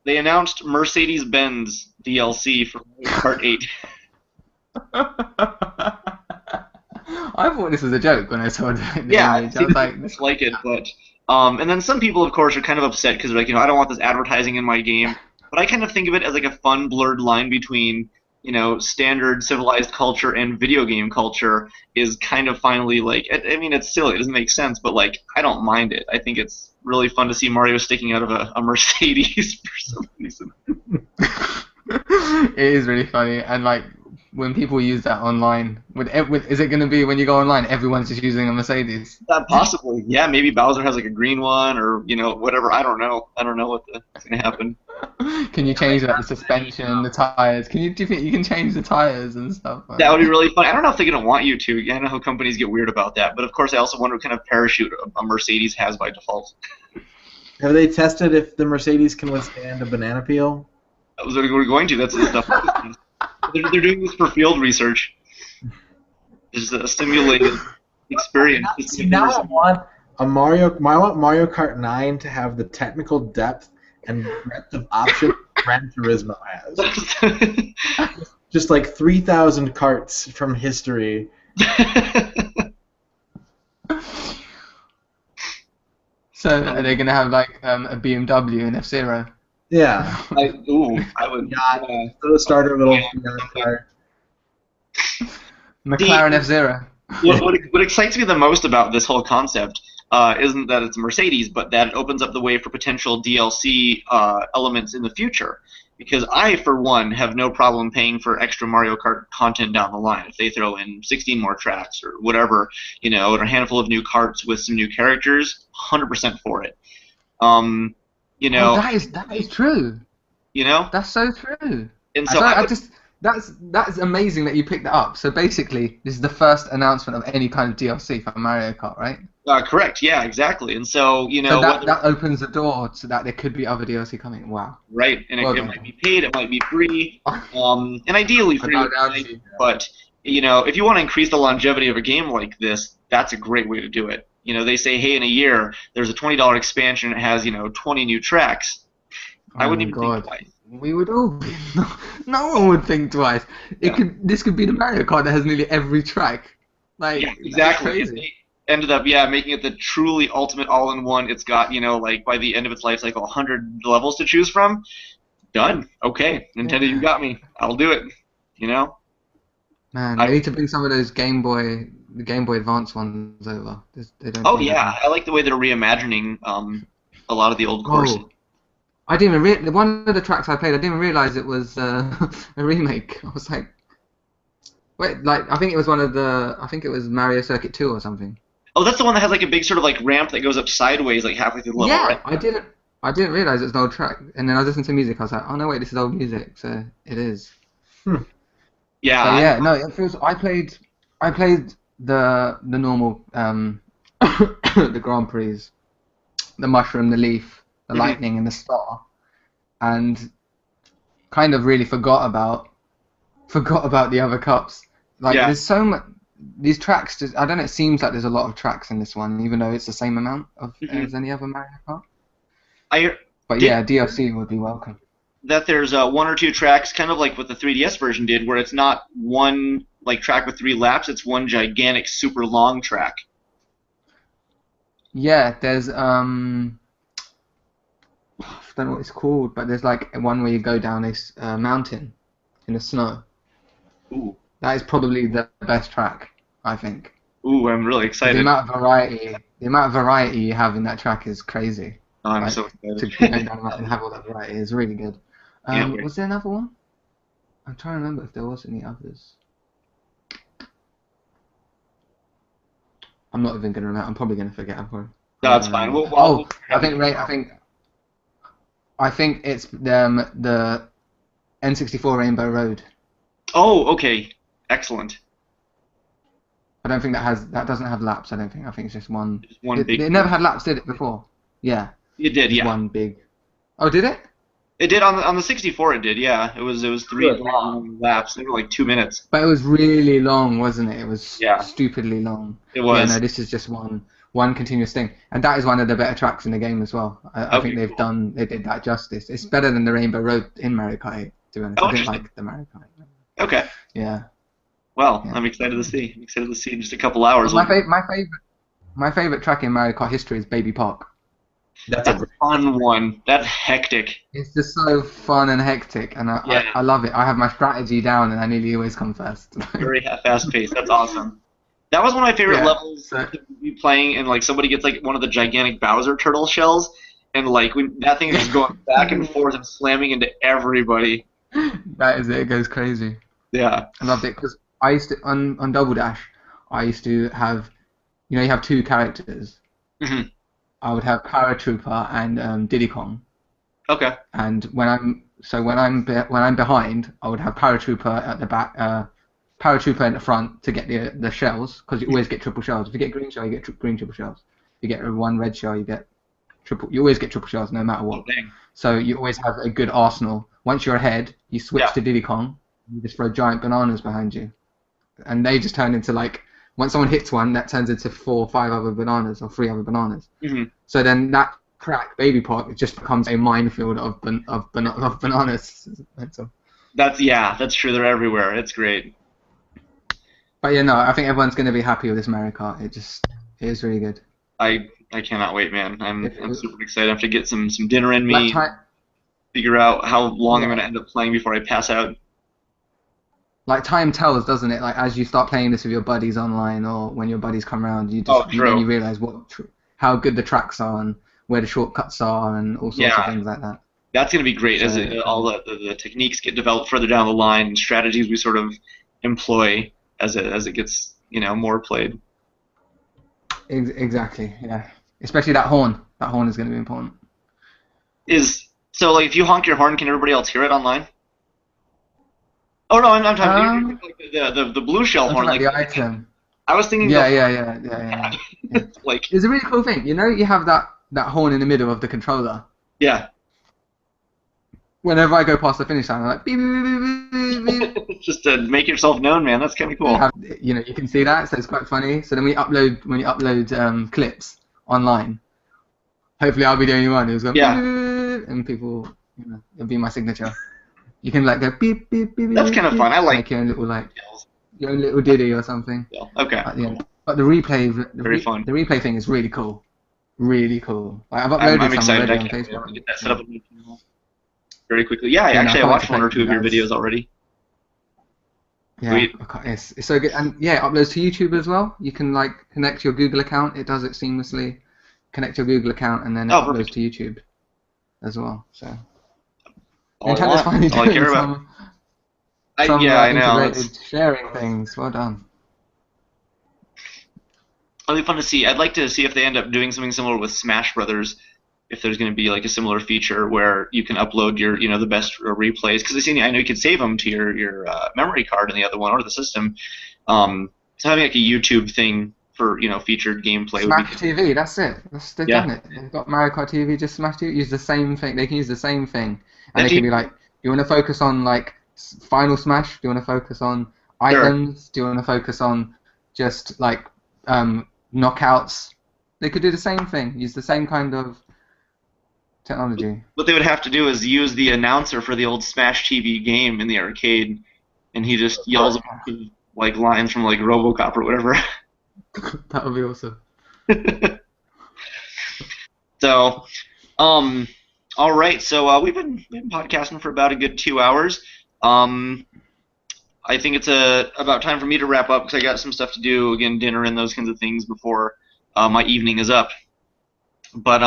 They announced Mercedes-Benz DLC for Mario Kart 8. I thought this was a joke when I saw the Yeah, image. it I was seems like, much like it, but and then some people, of course, are kind of upset because they're like, I don't want this advertising in my game. But I kind of think of it as like a fun blurred line between, standard civilized culture and video game culture is kind of finally like, I mean, it's silly, it doesn't make sense, but like, I don't mind it. I think it's really fun to see Mario sticking out of a Mercedes for some reason. it is really funny, and like when people use that online, is it going to be when you go online, everyone's just using a Mercedes? Possibly, yeah. Maybe Bowser has like a green one, or whatever. I don't know. I don't know what's gonna happen. Can you change like the suspension, the tires? Do you think you can change the tires and stuff? That would be really fun. I don't know if they're gonna want you to. I know how companies get weird about that, but of course, I also wonder what kind of parachute a Mercedes has by default. Have they tested if the Mercedes can withstand a banana peel? We're going to. That's the stuff. They're doing this for field research. It's a simulated experience. See, now I want I want Mario Kart 9 to have the technical depth and breadth of options Gran Turismo has. Just like 3,000 carts from history. So are they gonna have like a BMW and F-Zero? Yeah. I would. Yacht, little starter little car. McLaren F-Zero. What excites me the most about this whole concept isn't that it's a Mercedes, but that it opens up the way for potential DLC elements in the future. Because I, for one, have no problem paying for extra Mario Kart content down the line. If they throw in 16 more tracks or whatever, or a handful of new karts with some new characters, 100% for it. That is true. That's so true. And so that's amazing that you picked that up. So basically, this is the first announcement of any kind of DLC for Mario Kart, right? Correct. Yeah, exactly. And so So that opens the door to that there could be other DLC coming. Wow. Right, and it might be paid, it might be free, and ideally free. But if you want to increase the longevity of a game like this, that's a great way to do it. They say, hey, in a year there's a $20 expansion. It has 20 new tracks. I wouldn't even think twice. We would all be. No one would think twice. This could be the Mario Kart that has nearly every track. Like, yeah, exactly. They ended up making it the truly ultimate all-in-one. It's got like by the end of its life cycle 100 levels to choose from. Done. Okay, Nintendo, you got me. I'll do it. Man, they need to bring some of those the Game Boy Advance ones over. They don't. Oh yeah, I like the way they're reimagining a lot of the old courses. I didn't even one of the tracks I played. I didn't even realize it was a remake. I was like, wait, I think it was I think it was Mario Circuit 2 or something. Oh, that's the one that has like a big sort of like ramp that goes up sideways like halfway through the level, right? I didn't realize it was an old track, and then I was listening to music. I was like, oh no, wait, this is old music. So it is. Yeah. So, no, it feels. I played the normal the Grand Prix, the mushroom, the leaf, the lightning, and the star, and kind of really forgot about the other cups. Like there's so much. These tracks, I don't know. It seems like there's a lot of tracks in this one, even though it's the same amount as any other Mario Kart. DLC would be welcome. That there's one or two tracks, kind of like what the 3DS version did, where it's not one like track with 3 laps; it's one gigantic, super long track. Yeah, there's I don't know what it's called, but there's like one where you go down this mountain in the snow. Ooh. That is probably the best track, I think. Ooh, I'm really excited. The amount of variety you have in that track is crazy. Oh, I'm so excited. To go down the mountain and have all that variety is really good. Was there another one? I'm trying to remember if there was any others. I'm not even gonna remember. I'm probably gonna forget. No, that's fine. I think it's the N64 Rainbow Road. Oh, okay. Excellent. I don't think that doesn't have laps. I don't think. I think it's just one. Just one big. It never had laps, did it before? Yeah. It did, yeah. One big. Oh, did it? It did on the 64. It did, yeah. It was 3 long laps. They were like 2 minutes. But it was really long, wasn't it? It was stupidly long. It was. Yeah, no, this is just one one continuous thing, and that is one of the better tracks in the game as well. I Okay, think cool. they did that justice. It's better than the Rainbow Road in Mario Kart, to be honest. Oh, I didn't interesting. like the Mario Kart. Okay. Yeah, Well, yeah. I'm excited to see. I'm excited to see in just a couple hours. But We'll, my favorite track in Mario Kart history is Baby Park. That's a that's a great fun one. That's hectic. It's just so fun and hectic, and Yeah, I love it. I have my strategy down, and I nearly always come first. very fast paced. That's awesome. That was one of my favorite Yeah. levels So to be playing, and like somebody gets like one of the gigantic Bowser turtle shells, and like when that thing is just going back and forth and slamming into everybody. that is it. It goes crazy. Yeah. I loved it because I used to on Double Dash. I used to have, you know, you have two characters. hmm I would have Paratrooper and Diddy Kong. Okay. And when I'm behind, I would have Paratrooper at the back, Paratrooper in the front to get the shells, because you always get triple shells. If you get green shell, you get green triple shells. If you get one red shell, you get triple. You always get triple shells no matter Oh what. dang. So you always have a good arsenal. Once you're ahead, you switch Yeah. to Diddy Kong. You just throw giant bananas behind you, and they just turn into like once someone hits one, that turns into 4 or 5 other bananas or 3 other bananas. hmm So then that track, Baby Park, it just becomes a minefield of bananas. That's true. They're everywhere. It's great. But yeah, no, I think everyone's going to be happy with this Mario Kart. It is really good. I cannot wait, man. If I'm it, super excited. I have to get some dinner in like me. time, Figure out how long I'm yeah, gonna end up playing before I pass out. like time tells, doesn't it? Like as you start playing this with your buddies online, or when your buddies come around, Oh, then true. you realize how good the tracks are and where the shortcuts are and all sorts of Yeah, things like that. that's gonna be great as So all the techniques get developed further down the line, and strategies we sort of employ as it gets more played. exactly, yeah. Especially that horn. That horn is going to be important. Is so like if you honk your horn, can everybody else hear it online? Oh no, I'm talking Um, like the blue shell something horn. like Like the item. I was thinking the Yeah, horn. yeah, yeah, yeah, yeah, yeah. Like It's a really cool thing. You know, you have that horn in the middle of the controller. yeah, Whenever I go past the finish line, I'm like beep beep beep beep beep beep. just to make yourself known, man. That's kind of cool. You know, you can see that, so it's quite funny. So then when you upload clips online, hopefully I'll be the only one who's going beep, Yeah, beep, beep, and people, you know, it'll be my signature. You can like go beep beep beep that's beep kind of beep, fun. I like make your own little details. your own little ditty or something Yeah. Okay, at the cool. end. But the replay, Very fun. the replay thing is really cool, really cool. Like I've I'm uploaded some excited. already I on can't wait. I'm Facebook. gonna get that set Yeah, up on my channel very quickly. Yeah, yeah, no, I actually, I can't wait to watched play one or with two you of your guys. videos already. Yeah, Sweet. it's so good, and yeah, it uploads to YouTube as well. You can like connect your Google account; it does it seamlessly. Connect your Google account, and then it Oh, uploads perfect. to YouTube as well. So All I Nintendo's want. finally That's all I doing care about. some Yeah, I know. integrated sharing things. Well done. It'll be fun to see. I'd like to see if they end up doing something similar with Smash Brothers. If there's going to be like a similar feature where you can upload your, the best replays, because I know you can save them to your memory card in the other one or the system. So having like a YouTube thing for featured gameplay would be Smash good. TV, that's it. They've Yeah, done it. They've got Mario Kart TV, just Smash TV. Use the same thing. They can use the same thing, and that they can TV, be like, do you want to focus on like Final Smash? Do you want to focus on sure. items? Do you want to focus on just like knockouts? They could do the same thing. Use the same kind of technology. What they would have to do is use the announcer for the old Smash TV game in the arcade, and he just yells a bunch of like lines from like RoboCop or whatever. That would be awesome. So, all right. So we've been podcasting for about a good 2 hours. I think it's about time for me to wrap up because I got some stuff to do, again, dinner and those kinds of things before my evening is up. But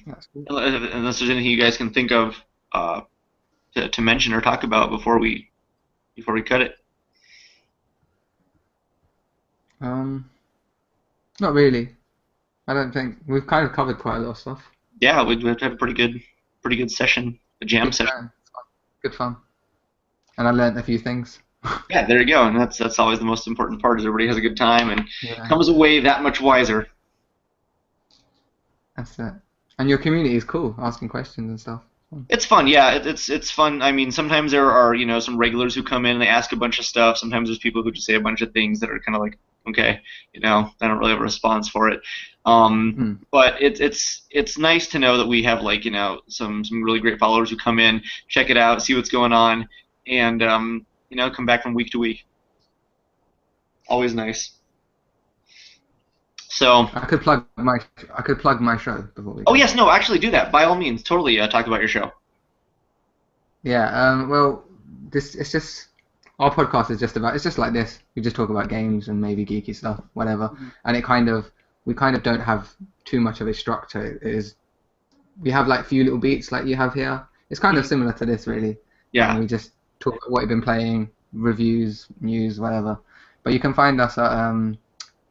That's cool. unless there's anything you guys can think of to mention or talk about before we cut it. Not really. I don't think we've kind of covered quite a lot of stuff. Yeah, we have to have a pretty good session, a jam Good session. fun. Good fun. And I learned a few things. Yeah, there you go, and that's always the most important part is everybody has a good time and Yeah, comes away that much wiser. that's it. And your community is cool, asking questions and stuff. It's fun, yeah. It's fun. I mean, sometimes there are some regulars who come in and they ask a bunch of stuff. Sometimes there's people who just say a bunch of things that are kind of like Okay, I don't really have a response for it. Hmm. But it's nice to know that we have like some really great followers who come in, check it out, see what's going on, and come back from week to week. Always nice. So, I could plug my show before we oh go. yes, no, actually do that by all means. Totally talk about your show. Yeah. Well, this it's just our podcast is just about it's just like this. We just talk about games and maybe geeky stuff, whatever. And we kind of don't have too much of a structure. It is we have like few little beats like you have here. It's kind of Mhm. similar to this really, and Yeah. we just talk about what you've been playing, reviews, news, whatever. But you can find us at, on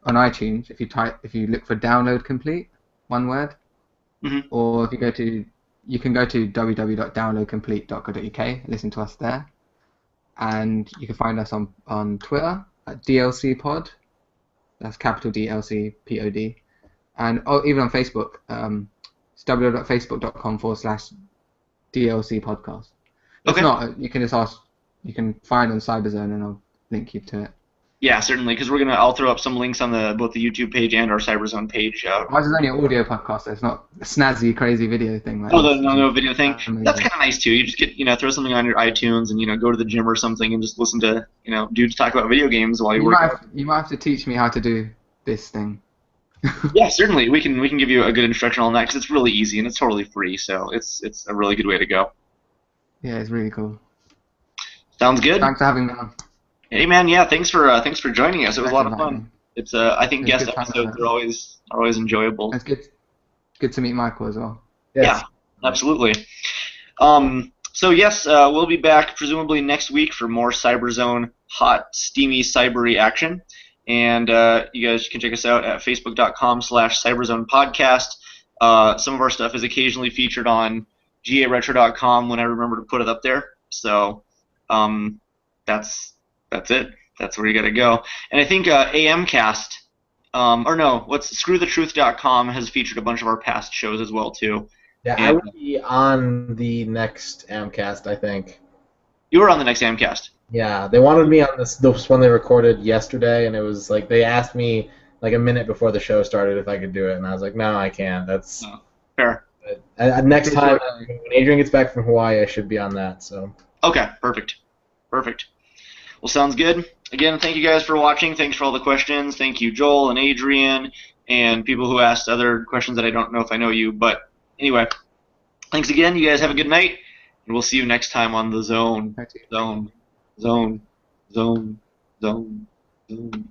iTunes if you look for Download Complete, one word, Hmm. or if you can go to www.downloadcomplete.co.uk, listen to us there, and you can find us on Twitter at DLC Pod. That's capital DLCPOD, and even on Facebook. It's www.facebook.com/DLC podcast. If Okay. not, you can just ask. You can find on Cyberzone, and I'll link you to it. Yeah, certainly, because I'll throw up some links on both the YouTube page and our Cyberzone page. Ours is only an audio podcast, so it's not a snazzy, crazy video thing like Oh, the this, which no is video thing. That's amazing. kind of nice too. You just get throw something on your iTunes and go to the gym or something and just listen to dudes talk about video games while you work out. You might have to teach me how to do this thing. Yeah, certainly. We can give you a good instruction on that because it's really easy and it's totally free. So it's a really good way to go. Yeah, it's really cool. Sounds good. Thanks for having me on. Hey man, yeah, thanks for joining us. It was a Thanks lot for of inviting fun. me. It's I think It's guest good time. episodes are always enjoyable. It's good to meet Michael as well. Yeah, Yes. absolutely. So yes, we'll be back presumably next week for more Cyberzone hot, steamy, cybery action. And you guys can check us out at facebook.com/cyberzone podcast. Some of our stuff is occasionally featured on garetro.com when I remember to put it up there. So that's it. That's where you got to go. And I think AMcast, or no, what's screwthetruth.com has featured a bunch of our past shows as well too. Yeah, I And will be on the next Amcast, I think. you were on the next AMcast. Yeah, they wanted me on this one they recorded yesterday, and it was like they asked me like a minute before the show started if I could do it, and I was like, no, I can't. That's Oh, fair. next Did time you, when Adrian gets back from Hawaii, I should be on that. So Okay, perfect. Perfect. Well, sounds good. Again, thank you guys for watching. Thanks for all the questions. Thank you, Joel and Adrian, and people who asked other questions that I don't know if I know you. But anyway, thanks again. You guys have a good night, and we'll see you next time on the Zone. Zone. Zone. Zone. Zone. Zone.